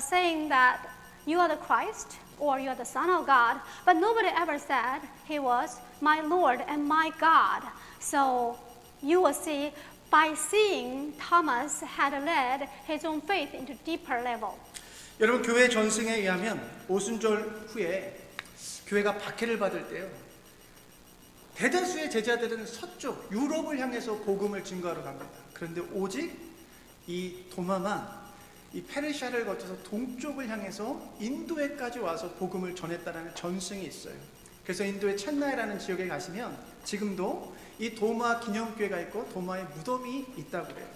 saying that you are the Christ or you are the Son of God, but nobody ever said he was my Lord and my God. So you will see, by seeing, Thomas had led his own faith into deeper level. 여러분, 교회 전승에 의하면 오순절 후에 교회가 박해를 받을 때요, 대다수의 제자들은 서쪽 유럽을 향해서 복음을 증거하러 갑니다. 그런데 오직 이 도마만 이 페르시아를 거쳐서 동쪽을 향해서 인도에까지 와서 복음을 전했다는 전승이 있어요. 그래서 인도의 첸나이라는 지역에 가시면 지금도 이 도마 기념교회가 있고 도마의 무덤이 있다고 그래요.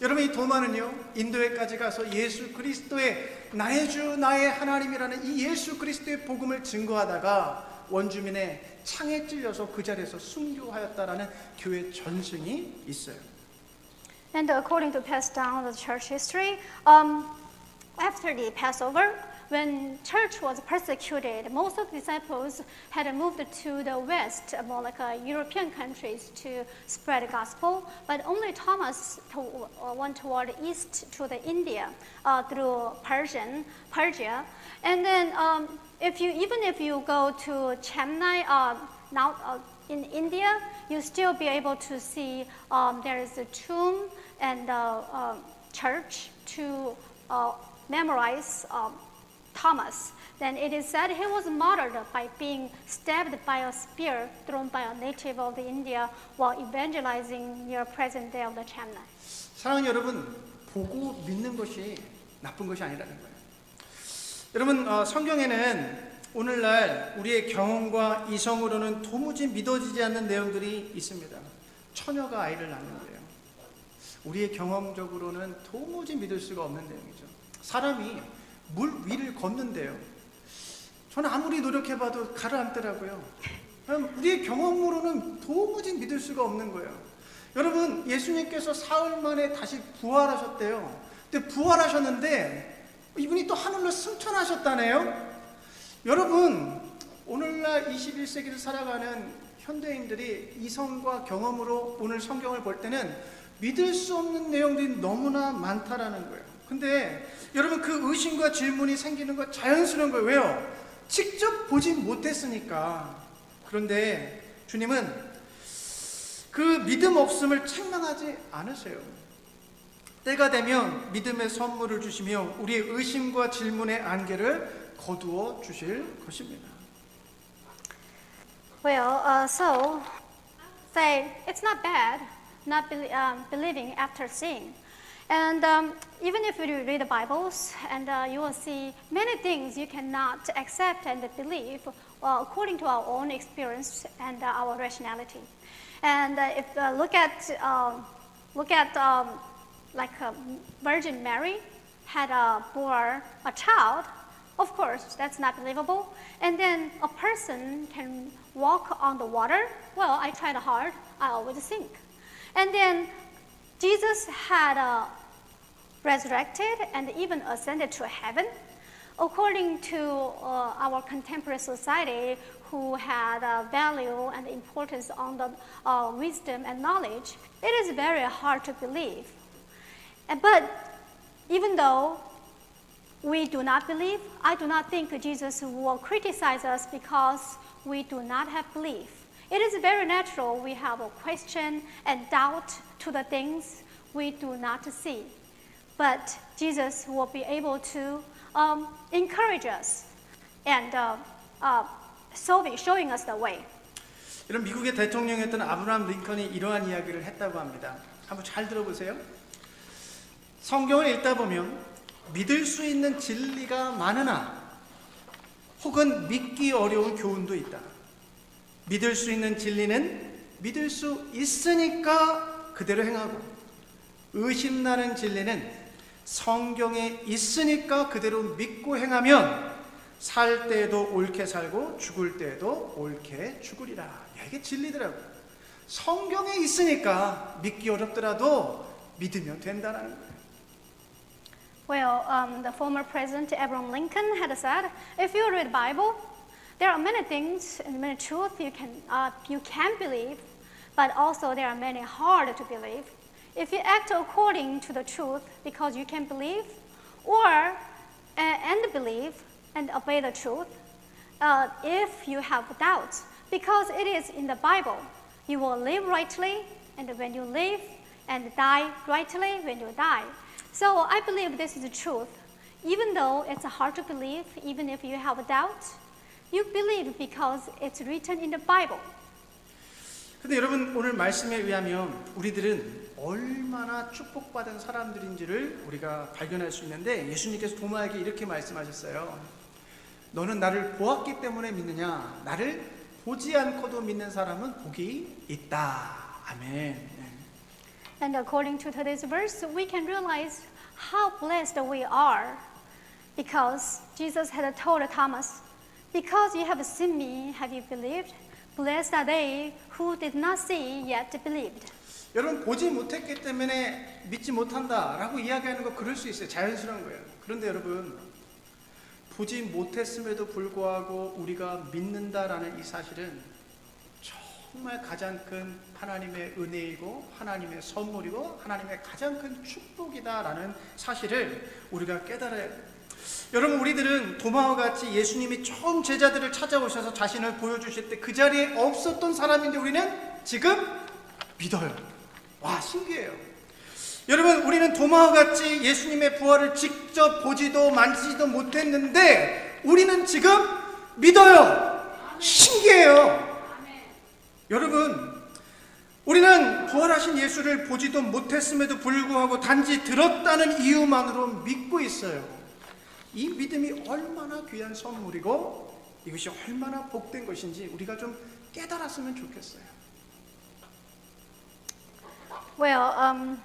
여러분, 이 도마는요, 인도에까지 가서 예수 그리스도의 나의 주 나의 하나님이라는 이 예수 그리스도의 복음을 증거하다가 원주민의 창에 찔려서 그 자리에서 순교하였다라는 교회 전승이 있어요. And according to passed down the church history, after the Passover, when church was persecuted, most of the disciples had moved to the west, more like European countries, to spread the gospel. But only Thomas went toward east to the India through Persia. And then, even if you go to Chennai now in India, you still be able to see there is a tomb and church to memorize Thomas. Then it is said he was martyred by being stabbed by a spear thrown by a native of India while evangelizing near present day of the Chennai. 사랑하는 여러분, 보고 믿는 것이 나쁜 것이 아니라는 거예요. 여러분, 성경에는 오늘날 우리의 경험과 이성으로는 도무지 믿어지지 않는 내용들이 있습니다. 처녀가 아이를 낳는 거예요. 우리의 경험적으로는 도무지 믿을 수가 없는 내용이죠. 사람이 물 위를 걷는데요. 저는 아무리 노력해봐도 가라앉더라고요. 우리의 경험으로는 도무지 믿을 수가 없는 거예요. 여러분, 예수님께서 사흘 만에 다시 부활하셨대요. 근데 부활하셨는데 이분이 또 하늘로 승천하셨다네요. 여러분, 오늘날 21세기를 살아가는 현대인들이 이성과 경험으로 오늘 성경을 볼 때는 믿을 수 없는 내용들이 너무나 많다라는 거예요. 근데 여러분, 그 의심과 질문이 생기는 거 자연스러운 거예요. 왜요? 직접 보지 못했으니까. 그런데 주님은 그 믿음 없음을 책망하지 않으세요. 때가 되면 믿음의 선물을 주시며 우리의 의심과 질문의 안개를 거두어 주실 것입니다. Well, so say it's not bad not believing after seeing. And even if you read the Bibles, and you will see many things you cannot accept and believe according to our own experience and our rationality. And if look at like Virgin Mary had bore a child, of course that's not believable. And then a person can walk on the water. Well, I tried hard, I always sink. And then Jesus had resurrected and even ascended to heaven. According to our contemporary society, who had value and importance on the wisdom and knowledge, it is very hard to believe. But even though we do not believe, I do not think Jesus will criticize us because we do not have belief. It is very natural we have a question and doubt to the things we do not see. But Jesus will be able to encourage us and showing us the way. 이런 미국의 대통령이었던 아브라함 링컨이 이러한 이야기를 했다고 합니다. 한번 잘 들어보세요. 성경을 읽다 보면 믿을 수 있는 진리가 많으나 혹은 믿기 어려운 교훈도 있다. 믿을 수 있는 진리는 믿을 수 있으니까 그대로 행하고, 의심나는 진리는 성경에 있으니까 그대로 믿고 행하면 살 때에도 옳게 살고 죽을 때에도 옳게 죽으리라. 야, 이게 진리더라고요. 성경에 있으니까 믿기 어렵더라도 믿으면 된다는 거예요. Well, the former president Abraham Lincoln had said, if you read the Bible, there are many things and many truths you can believe, but also there are many hard to believe. If you act according to the truth because you can believe, or and believe and obey the truth, if you have doubts, because it is in the Bible, you will live rightly, and when you live, and die rightly when you die. So I believe this is the truth. Even though it's hard to believe, even if you have a doubt, you believe because it's written in the Bible. 근데 여러분, 오늘 말씀에 의하면 우리들은 얼마나 축복받은 사람들인지를 우리가 발견할 수 있는데, 예수님께서 도마에게 이렇게 말씀하셨어요. 너는 나를 보았기 때문에 믿느냐? 나를 보지 않고도 믿는 사람은 복이 있다. 아멘. And according to today's verse, we can realize how blessed we are because Jesus had told Thomas, Because you have seen me, have you believed? Blessed are they who did not see yet believed. 여러분 보지 못했기 때문에 믿지 못한다라고 이야기하는 거 그럴 수 있어요. 자연스러운 거예요. 그런데 여러분 보지 못했음에도 불구하고 우리가 믿는다라는 이 사실은 정말 가장 큰 하나님의 은혜이고 하나님의 선물이고 하나님의 가장 큰 축복이다라는 사실을 우리가 깨달아야 돼요. 여러분 우리들은 도마와 같이 예수님이 처음 제자들을 찾아오셔서 자신을 보여주실 때 그 자리에 없었던 사람인데 우리는 지금 믿어요. 와 신기해요. 여러분 우리는 도마와 같이 예수님의 부활을 직접 보지도 만지지도 못했는데 우리는 지금 믿어요. 신기해요. 여러분 우리는 부활하신 예수를 보지도 못했음에도 불구하고 단지 들었다는 이유만으로 믿고 있어요. 이 믿음이 얼마나 귀한 선물이고 이것이 얼마나 복된 것인지 우리가 좀 깨달았으면 좋겠어요. Well,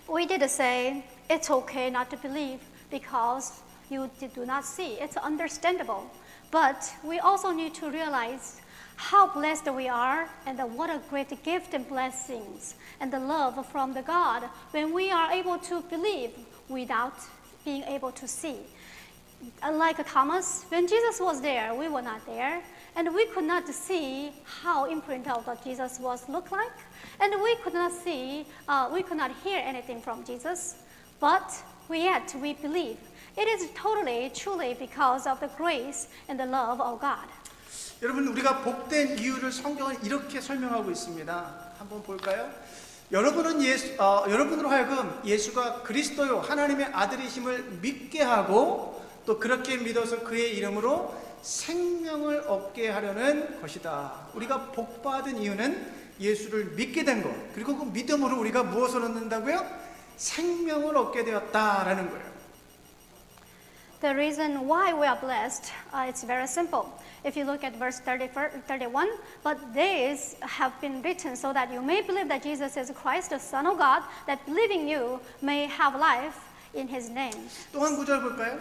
we did say it's okay not to believe because you do not see. It's understandable. But we also need to realize how blessed we are and what a great gift and blessings and the love from the God when we are able to believe without being able to see. Like Thomas, when Jesus was there, we were not there, and we could not see how imprint of what Jesus was look like, and we could not see, we could not hear anything from Jesus, but yet we believe. It is totally, truly because of the grace and the love of God. 여러분 우리가 복된 이유를 성경은 이렇게 설명하고 있습니다. 한번 볼까요? 여러분은 여러분으로 하여금 예수가 그리스도요 하나님의 아들이심을 믿게 하고 또 그렇게 믿어서 그의 이름으로 생명을 얻게 하려는 것이다. 우리가 복받은 이유는 예수를 믿게 된 것, 그리고 그 믿음으로 우리가 무엇을 얻는다고요? 생명을 얻게 되었다라는 거예요. The reason why we are blessed, it's very simple. If you look at verse 31, but these have been written so that you may believe that Jesus is Christ, the Son of God, that believing you may have life in His name. 또 한 구절 볼까요?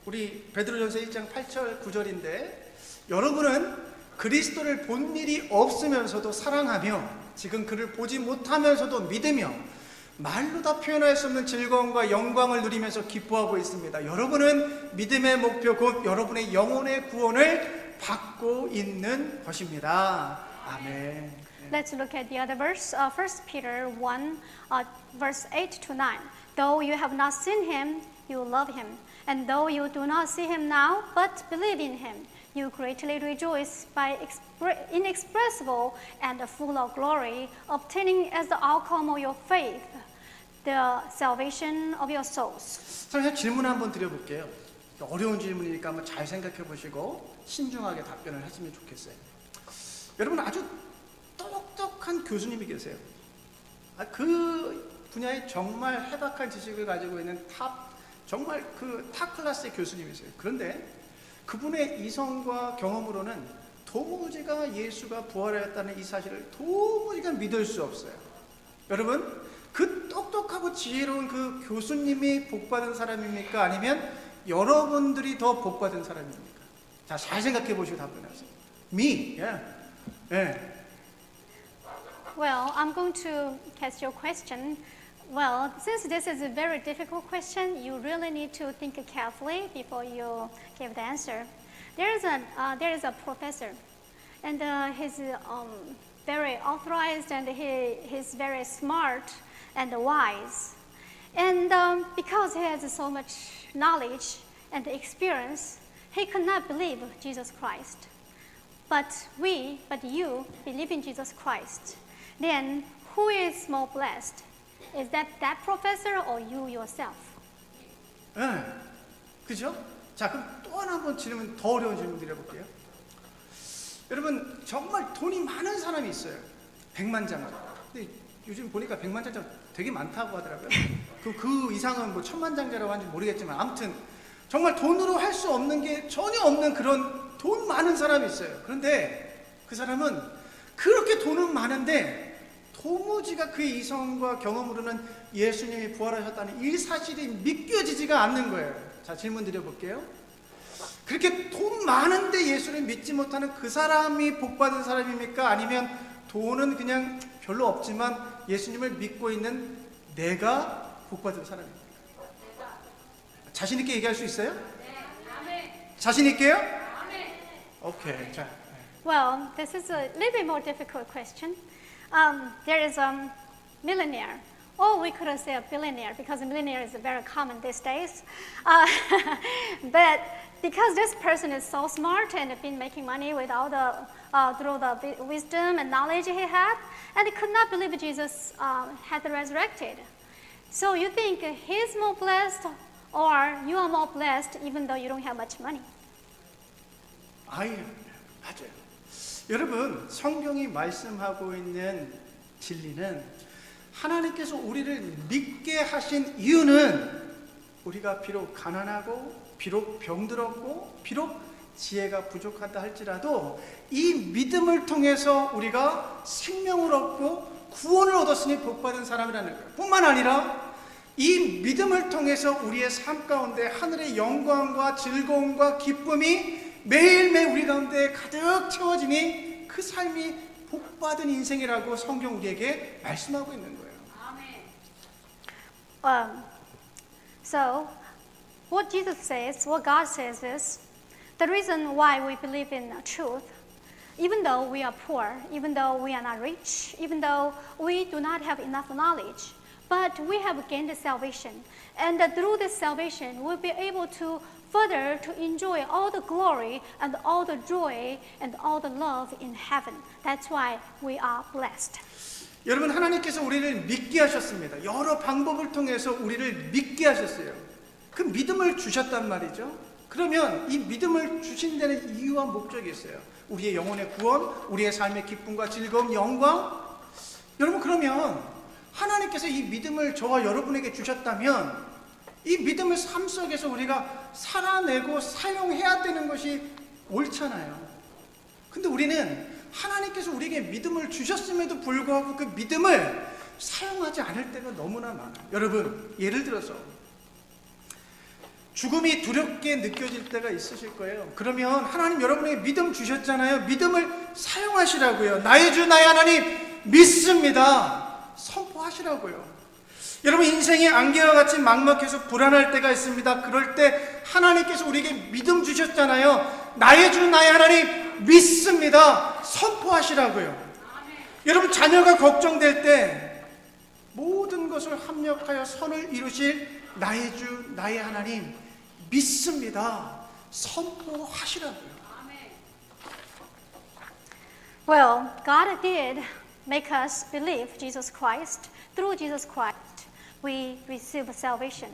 우리 베드로전서 1장 8절 9절인데 여러분은 그리스도를 본 일이 없으면서도 사랑하며 지금 그를 보지 못하면서도 믿으며 말로 다 표현할 수 없는 즐거움과 영광을 누리면서 기뻐하고 있습니다. 여러분은 믿음의 목표 곧 여러분의 영혼의 구원을 받고 있는 것입니다. 아멘. Let's look at the other verse, 1 Peter 1, verse 8 to 9. Though you have not seen him, you love him. And though you do not see him now, but believe in him, you greatly rejoice by inexpressible and full of glory, obtaining as the outcome of your faith, the salvation of your souls. 자, 질문 한번 드려볼게요. 어려운 질문이니까 한번 잘 생각해 보시고 신중하게 답변을 하시면 좋겠어요. 여러분 아주 똑똑한 교수님이 계세요. 그 분야에 정말 해박한 지식을 가지고 있는 정말 탑 클래스의 교수님이세요. 그런데 그분의 이성과 경험으로는 도무지가 예수가 부활하였다는 이 사실을 도무지가 믿을 수 없어요. 여러분 그 똑똑하고 지혜로운 그 교수님이 복받은 사람입니까? 아니면 여러분들이 더 복받은 사람입니까? 자, 잘 생각해 보시고 답변하세요. Me. Yeah. Well, I'm going to cast your question. Well, since this is a very difficult question, you really need to think carefully before you give the answer. There is a professor, and he's very authorized, and he's very smart and wise. And because he has so much knowledge and experience, he could not believe Jesus Christ. But you believe in Jesus Christ. Then who is more blessed? Is that professor or you yourself? 네, 그죠? 자, 그럼 또 한번 질문, 더 어려운 질문 드려볼게요. 여러분, 정말 돈이 많은 사람이 있어요. 백만장자. 근데 요즘 보니까 백만장자 되게 많다고 하더라고요. 그 이상은 뭐 천만장자라고 하는지 모르겠지만, 아무튼 정말 돈으로 할 수 없는 게 전혀 없는 그런 돈 많은 사람이 있어요. 그런데 그 사람은 그렇게 돈은 많은데 도무지가 그의 이성과 경험으로는 예수님이 부활하셨다는 이 사실이 믿겨지지가 않는 거예요. 자, 질문 드려볼게요. 그렇게 돈 많은데 예수를 믿지 못하는 그 사람이 복받은 사람입니까? 아니면 돈은 그냥 별로 없지만 예수님을 믿고 있는 내가 복받은 사람입니까? 자신 있게 얘기할 수 있어요? 자신 있게요? 오케이. 자. Well, this is a little bit more difficult question. There is a millionaire, or we could say a billionaire, because a millionaire is very common these days. But because this person is so smart and been making money with all the through the wisdom and knowledge he had, and he could not believe Jesus had resurrected. So you think he's more blessed, or you are more blessed, even though you don't have much money? 아유, 맞아요. 여러분, 성경이 말씀하고 있는 진리는 하나님께서 우리를 믿게 하신 이유는 우리가 비록 가난하고 비록 병들었고 비록 지혜가 부족하다 할지라도 이 믿음을 통해서 우리가 생명을 얻고 구원을 얻었으니 복받은 사람이라는 거예요. 뿐만 아니라 이 믿음을 통해서 우리의 삶 가운데 하늘의 영광과 즐거움과 기쁨이 매일매일 우리 가운데 가득 채워지니 그 삶이 복받은 인생이라고 성경 우리에게 말씀하고 있는 거예요. So, what Jesus says, what God says is, the reason why we believe in truth, even though we are poor, even though we are not rich, even though we do not have enough knowledge, but we have gained salvation. And through this salvation, we'll be able to further to enjoy all the glory and all the joy and all the love in heaven. That's why we are blessed. 여러분, 하나님께서 우리를 믿게 하셨습니다. 여러 방법을 통해서 우리를 믿게 하셨어요. 그 믿음을 주셨단 말이죠. 그러면 이 믿음을 주신 데는 이유와 목적이 있어요. 우리의 영혼의 구원, 우리의 삶의 기쁨과 즐거움, 영광. 여러분, 그러면 하나님께서 이 믿음을 저와 여러분에게 주셨다면 이 믿음을 삶 속에서 우리가 살아내고 사용해야 되는 것이 옳잖아요. 근데 우리는 하나님께서 우리에게 믿음을 주셨음에도 불구하고 그 믿음을 사용하지 않을 때가 너무나 많아요. 여러분, 예를 들어서 죽음이 두렵게 느껴질 때가 있으실 거예요. 그러면 하나님 여러분에게 믿음 주셨잖아요. 믿음을 사용하시라고요. 나의 주 나의 하나님 믿습니다. 선포하시라고요. 여러분, 인생이 안개와 같이 막막해서 불안할 때가 있습니다. 그럴 때 하나님께서 우리에게 믿음 주셨잖아요. 나의 주 나의 하나님 믿습니다. 선포하시라고요. 여러분, 자녀가 걱정될 때 모든 것을 합력하여 선을 이루실 나의 주 나의 하나님 믿습니다. 선포하시라고요. Well, God did make us believe Jesus Christ. Through Jesus Christ, we receive salvation.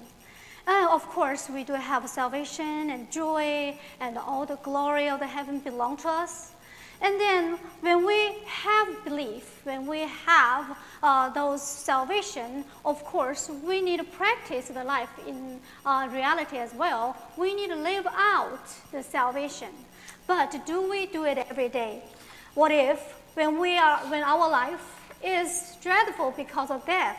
Of course, we do have salvation and joy, and all the glory of the heaven belong to us. And then, when we have belief, when we have those salvation, of course, we need to practice the life in reality as well. We need to live out the salvation. But do we do it every day? What if when our life is dreadful because of death,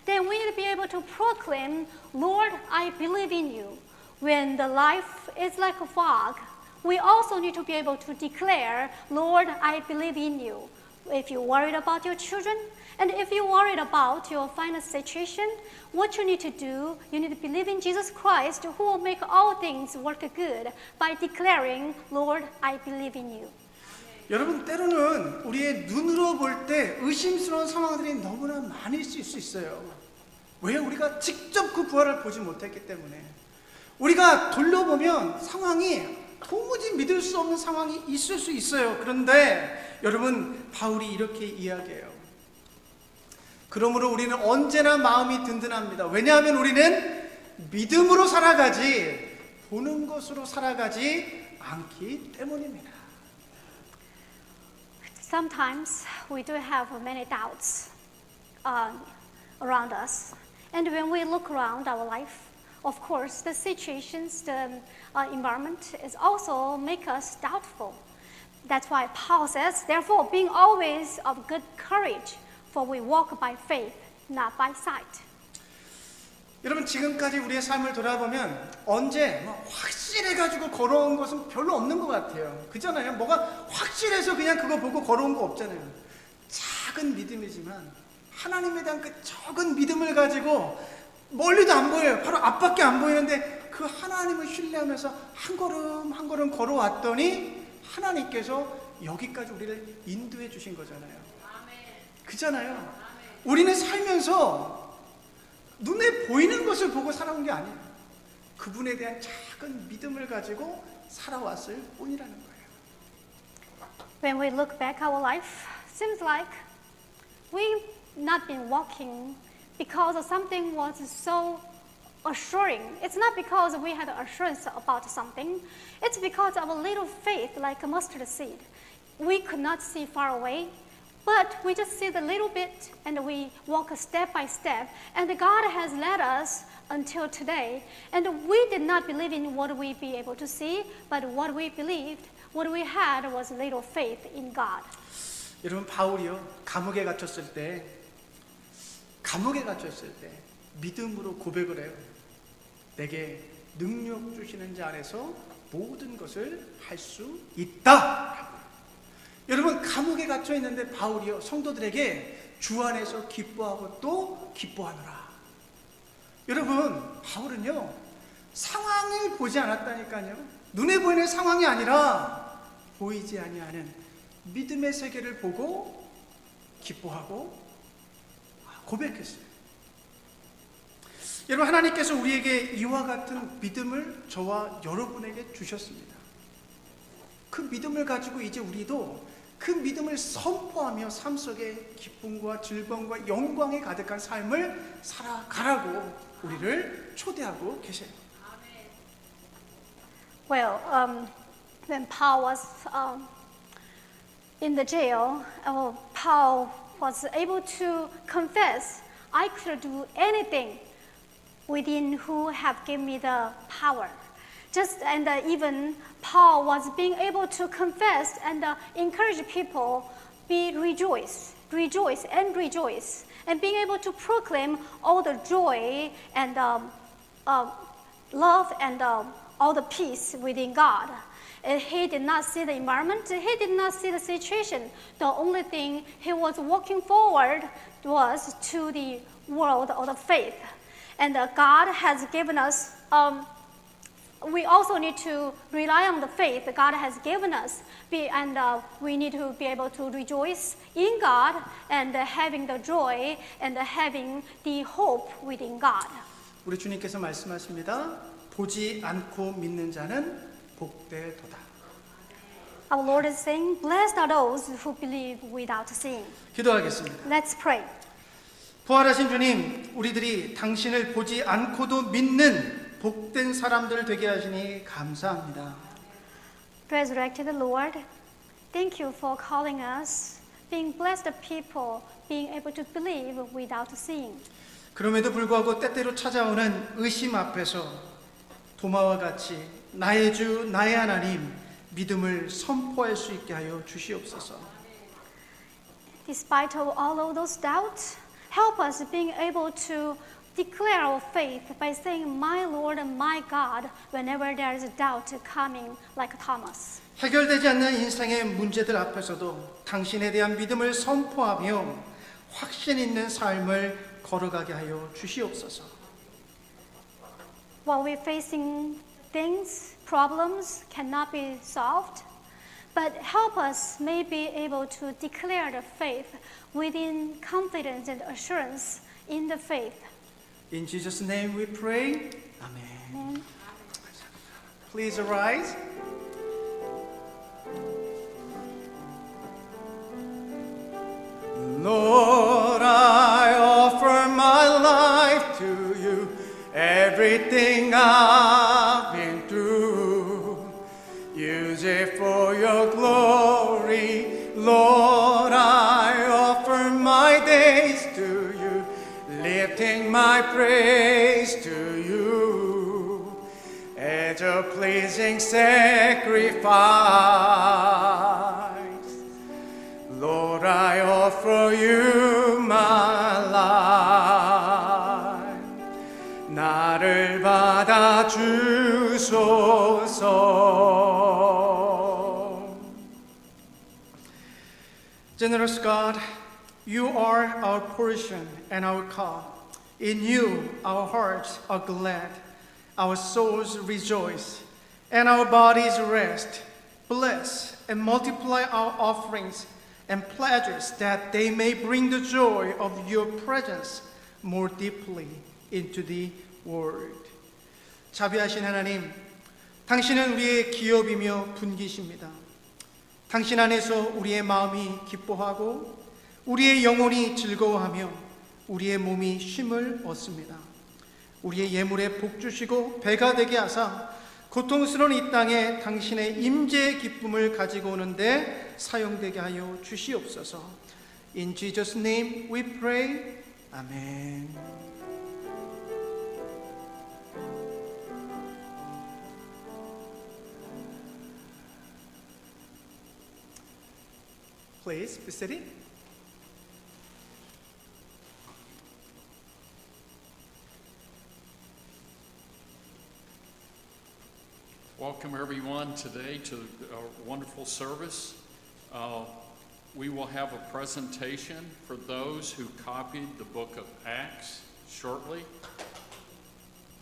then we need to be able to proclaim, Lord, I believe in you. When the life is like a fog, we also need to be able to declare, Lord, I believe in you. If you're worried about your children, and if you're worried about your final situation, what you need to do, you need to believe in Jesus Christ, who will make all things work good by declaring, Lord, I believe in you. 여러분, 때로는 우리의 눈으로 볼 때 의심스러운 상황들이 너무나 많을 수 있어요. 왜? 우리가 직접 그 부활을 보지 못했기 때문에. 우리가 돌려보면 상황이 도무지 믿을 수 없는 상황이 있을 수 있어요. 그런데 여러분, 바울이 이렇게 이야기해요. 그러므로 우리는 언제나 마음이 든든합니다. 왜냐하면 우리는 믿음으로 살아가지 보는 것으로 살아가지 않기 때문입니다. Sometimes we do have many doubts around us. And when we look around our life, of course, the situations, the environment is also make us doubtful. That's why Paul says, therefore, being always of good courage, for we walk by faith, not by sight. 여러분 지금까지 우리의 삶을 돌아보면 언제 확실해가지고 걸어온 것은 별로 없는 것 같아요. 그잖아요. 뭐가 확실해서 그냥 그거 보고 걸어온 거 없잖아요. 작은 믿음이지만 하나님에 대한 그 적은 믿음을 가지고 멀리도 안 보여요. 바로 앞밖에 안 보이는데 그 하나님을 신뢰하면서 한 걸음 한 걸음 걸어왔더니 하나님께서 여기까지 우리를 인도해 주신 거잖아요. 그잖아요. 우리는 살면서 눈에 보이는 것을 보고 살아온 게 아니에요. 그분에 대한 작은 믿음을 가지고 살아왔을 뿐이라는 거예요. When we look back our life, seems like we've not been walking because something was so assuring. It's not because we had assurance about something. It's because of a little faith, like a mustard seed. We could not see far away, but we just see the little bit and we walk step by step. And God has led us until today. And we did not believe in what we be able to see, but what we believed, what we had was little faith in God. 여러분 바울이요 감옥에 갇혔을 때 믿음으로 고백을 해요. 내게 능력 주시는 자 안에서 모든 것을 할 수 있다. 여러분 감옥에 갇혀 있는데 바울이요 성도들에게 주 안에서 기뻐하고 또 기뻐하노라. 여러분 바울은요 상황을 보지 않았다니까요. 눈에 보이는 상황이 아니라 보이지 아니하는 믿음의 세계를 보고 기뻐하고 고백했어요. 여러분 하나님께서 우리에게 이와 같은 믿음을 저와 여러분에게 주셨습니다. 그 믿음을 가지고 이제 우리도 그 믿음을 선포하며 삶 속에 기쁨과 즐거움과 영광이 가득한 삶을 살아가라고 우리를 초대하고 계세요. Well, when Paul was in the jail, Paul was able to confess, I could do anything within who have given me the power. Even Paul was being able to confess and encourage people, rejoice, and being able to proclaim all the joy and love and all the peace within God. And he did not see the environment, he did not see the situation. The only thing he was walking forward was to the world of the faith. And God has given us, we also need to rely on the faith that God has given us. And we need to be able to rejoice in God and having the joy and having the hope within God. 우리 주님께서 말씀하십니다. 보지 않고 믿는 자는 복되도다. Our Lord is saying, blessed are those who believe without seeing. 기도하겠습니다. Let's pray. 부활하신 주님, 우리들이 당신을 보지 않고도 믿는 복된 사람들 되게 하시니 감사합니다. Resurrected Lord, thank you for calling us, being blessed people, being able to believe without seeing. 그럼에도 불구하고 때때로 찾아오는 의심 앞에서 도마와 같이 나의 주, 나의 하나님 믿음을 선포할 수 있게 하여 주시옵소서. Despite of all of those doubts, help us being able to declare our faith by saying, my Lord and my God, whenever there is a doubt coming like Thomas. 해결되지 않는 인생의 문제들 앞에서도 당신에 대한 믿음을 선포하며 확신 있는 삶을 걸어가게 하여 주시옵소서. While we're facing things, problems cannot be solved, but help us may be able to declare the faith within confidence and assurance in the faith. In Jesus' name we pray. Amen. Amen. Please arise. Lord, I offer my life to you, everything I've been through. Use it for your glory. Lord, I offer my days to you, lifting my praise to you as a pleasing sacrifice. Lord, I offer you my life. 주소서. Generous God, you are our portion and our cup. In you, our hearts are glad, our souls rejoice, and our bodies rest. Bless and multiply our offerings and pledges that they may bring the joy of your presence more deeply into the world. 자비하신 하나님, 당신은 우리의 기업이며 분기십니다. 당신 안에서 우리의 마음이 기뻐하고 우리의 영혼이 즐거워하며 우리의 몸이 쉼을 얻습니다. 우리의 예물에 복 주시고 배가 되게 하사 고통스러운 이 땅에 당신의 임재의 기쁨을 가지고 오는데 사용되게 하여 주시옵소서. In Jesus' name we pray. Amen. Please be seated. Welcome everyone today to a wonderful service. We will have a presentation for those who copied the book of Acts shortly.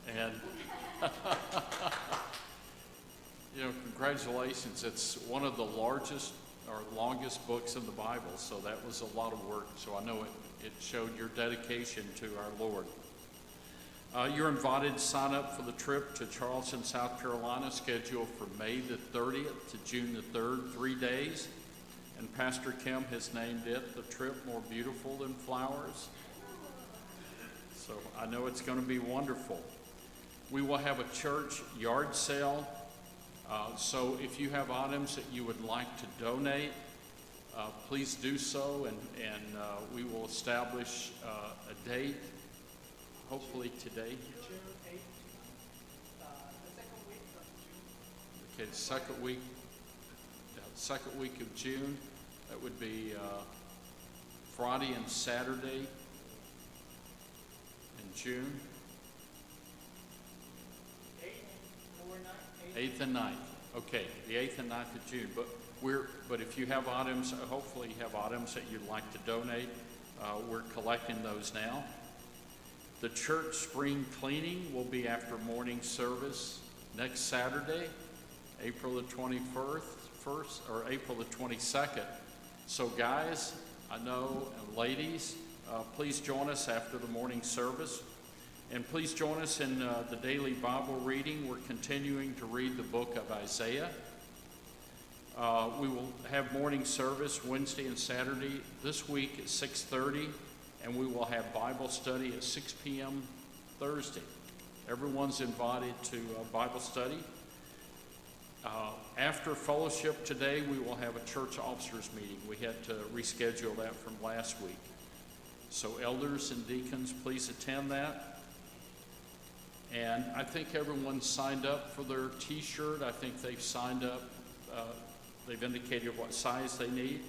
And congratulations. It's one of the largest or longest books in the Bible, so that was a lot of work. So I know it showed your dedication to our Lord. You're invited to sign up for the trip to Charleston, South Carolina, scheduled for May the 30th to June the 3rd, 3 days. And Pastor Kim has named it the trip more beautiful than flowers. So I know it's going to be wonderful. We will have a church yard sale. So if you have items that you would like to donate, please do so, and we will establish a date. Hopefully today. June 8th, the second week of June. Okay, second week of June. That would be Friday and Saturday in June. 8th and 9th. Okay, the 8th and 9th of June. But if you have items, hopefully you have items that you'd like to donate. We're collecting those now. The church spring cleaning will be after morning service next Saturday, April the 21st, or April the 22nd. So guys, I know, and ladies, please join us after the morning service. And please join us in the daily Bible reading. We're continuing to read the book of Isaiah. We will have morning service Wednesday and Saturday this week at 6:30. And we will have Bible study at 6 p.m. Thursday. Everyone's invited to Bible study. After fellowship today, we will have a church officers meeting. We had to reschedule that from last week. So elders and deacons, please attend that. And I think everyone signed up for their t-shirt. I think they've signed up. They've indicated what size they need.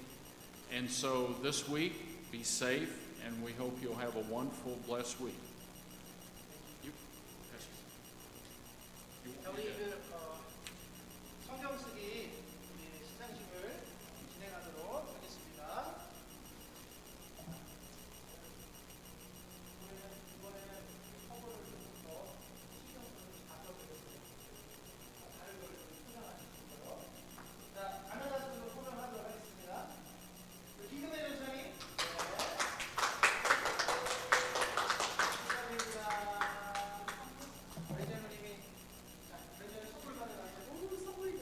And so this week, be safe. And we hope you'll have a wonderful, blessed week. 저희 성경 쓰기 시상식을 진행하도록 하겠습니다. 이번에는 선물을 좀더 신경을 바꿔드렸어요. 다른 거를 좀 포장하시는 거요. 자, 가나다스로 포장하도록 하겠습니다. 김금혜 전사님. 레전님이 자, 레전의 선물 받아가지고 선물이죠.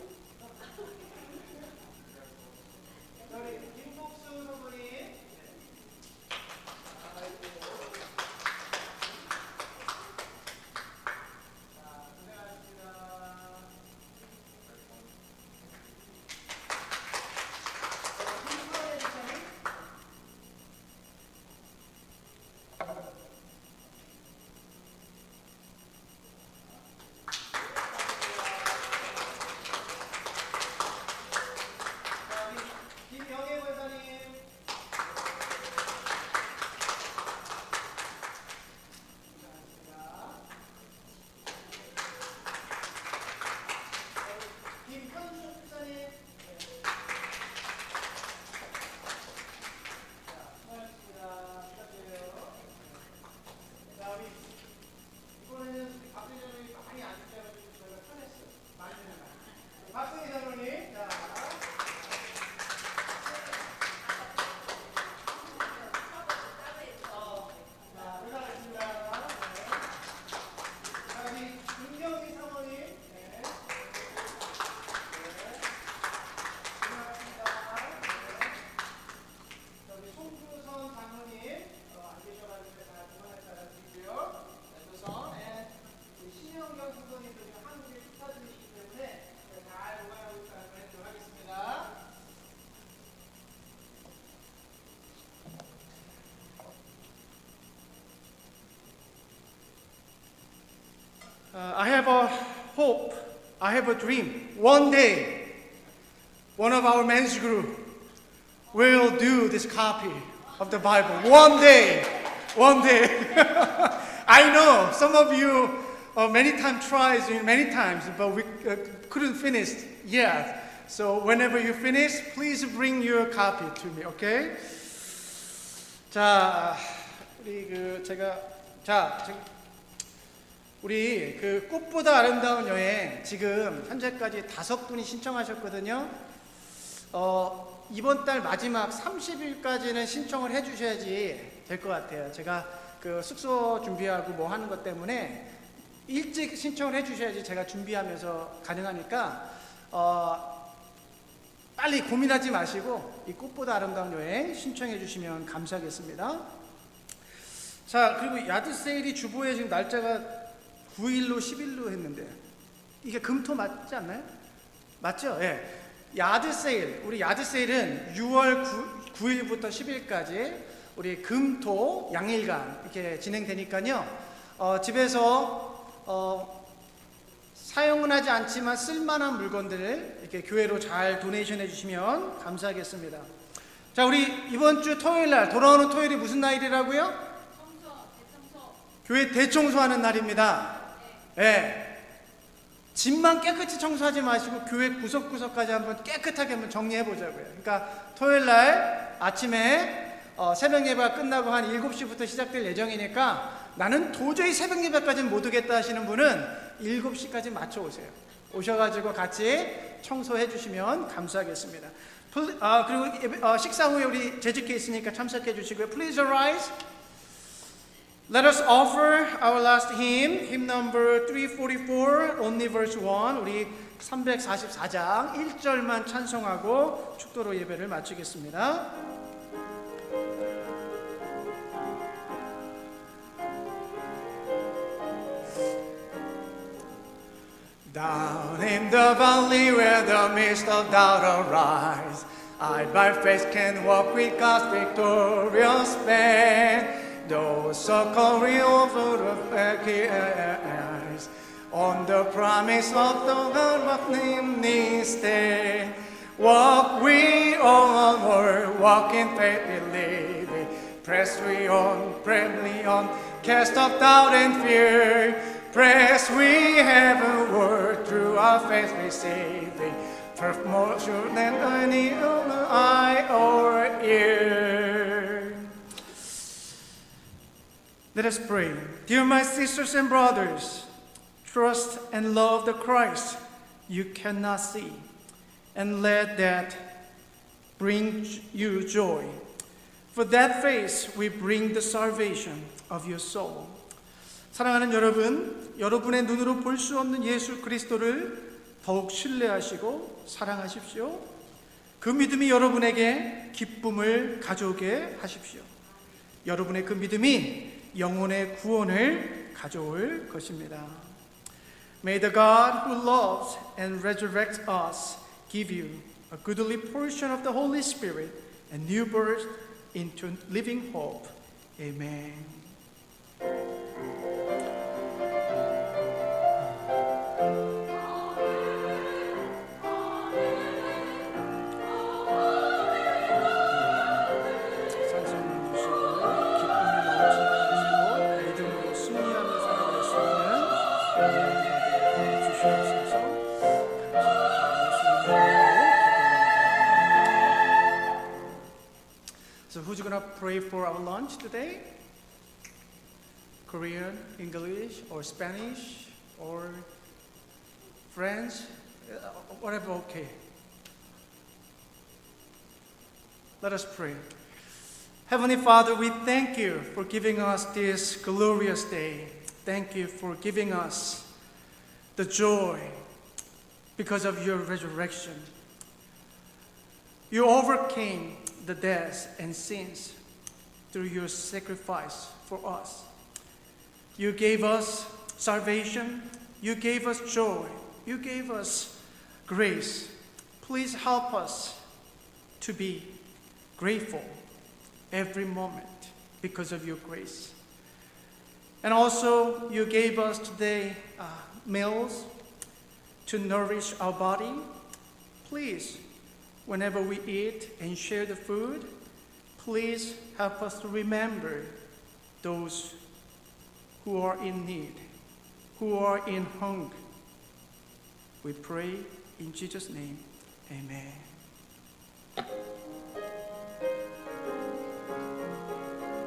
I have a hope, I have a dream. One day, one of our men's group will do this copy of the Bible. One day. I know some of you many times tries many times, but we couldn't finish yet. So whenever you finish, please bring your copy to me, okay? 자, 우리 그 꽃보다 아름다운 여행 지금 현재까지 5분이 신청하셨거든요. 이번 달 마지막 30일까지는 신청을 해주셔야지 될 것 같아요. 제가 그 숙소 준비하고 뭐 하는 것 때문에 일찍 신청을 해주셔야지 제가 준비하면서 가능하니까 빨리 고민하지 마시고 이 꽃보다 아름다운 여행 신청해 주시면 감사하겠습니다. 자, 그리고 야드 세일이 주보에 지금 날짜가 9일로 10일로 했는데 이게 금토 맞지 않나요? 맞죠? 예. 야드 세일, 우리 야드 세일은 6월 9일부터 10일까지 우리 금토 양일간 이렇게 진행되니까요. 집에서 사용은 하지 않지만 쓸만한 물건들을 이렇게 교회로 잘 도네이션 해주시면 감사하겠습니다. 자, 우리 이번 주 토요일 날 돌아오는 토요일이 무슨 날이라고요? 대청소. 교회 대청소하는 날입니다. 네. 집만 깨끗이 청소하지 마시고 교회 구석구석까지 한번 깨끗하게 한번 정리해 보자고요. 그러니까 토요일 날 아침에 새벽 예배가 끝나고 한 7시부터 시작될 예정이니까 나는 도저히 새벽 예배까지는 못 오겠다 하시는 분은 7시까지 맞춰 오세요. 오셔가지고 같이 청소해 주시면 감사하겠습니다. 그리고 식사 후에 우리 재직회 있으니까 참석해 주시고요. Please arise. Let us offer our last hymn, hymn number 344, only verse 1. 우리 344장 1절만 찬송하고 축도로 예배를 마치겠습니다. Down in the valley where the mist of doubt arise, I by faith can walk with God's victorious band. Those succouring over the eyes, on the promise of the God of namely stand. Walk we onward, walk in faith believing, press we on, bravely on, cast off doubt and fear. Press we heavenward through our faith receiving, first more sure than any other eye or ear. Let us pray. Dear my sisters and brothers, trust and love the Christ you cannot see, and let that bring you joy. For that faith we bring the salvation of your soul. 사랑하는 여러분, 여러분의 눈으로 볼 수 없는 예수 그리스도를 더욱 신뢰하시고 사랑하십시오. 그 믿음이 여러분에게 기쁨을 가져오게 하십시오. 여러분의 그 믿음이 영혼의 구원을 가져올 것입니다. May the God who loves and resurrects us give you a goodly portion of the Holy Spirit and new birth into living hope. Amen. So who's going to pray for our lunch today? Korean, English, or Spanish, or French? Whatever, okay. Let us pray. Heavenly Father, we thank you for giving us this glorious day. Thank you for giving us the joy because of your resurrection. You overcame the death and sins through your sacrifice for us. You gave us salvation. You gave us joy. You gave us grace. Please help us to be grateful every moment because of your grace. And also, you gave us today meals to nourish our body. Please, whenever we eat and share the food, please help us to remember those who are in need, who are in hunger. We pray in Jesus' name, amen.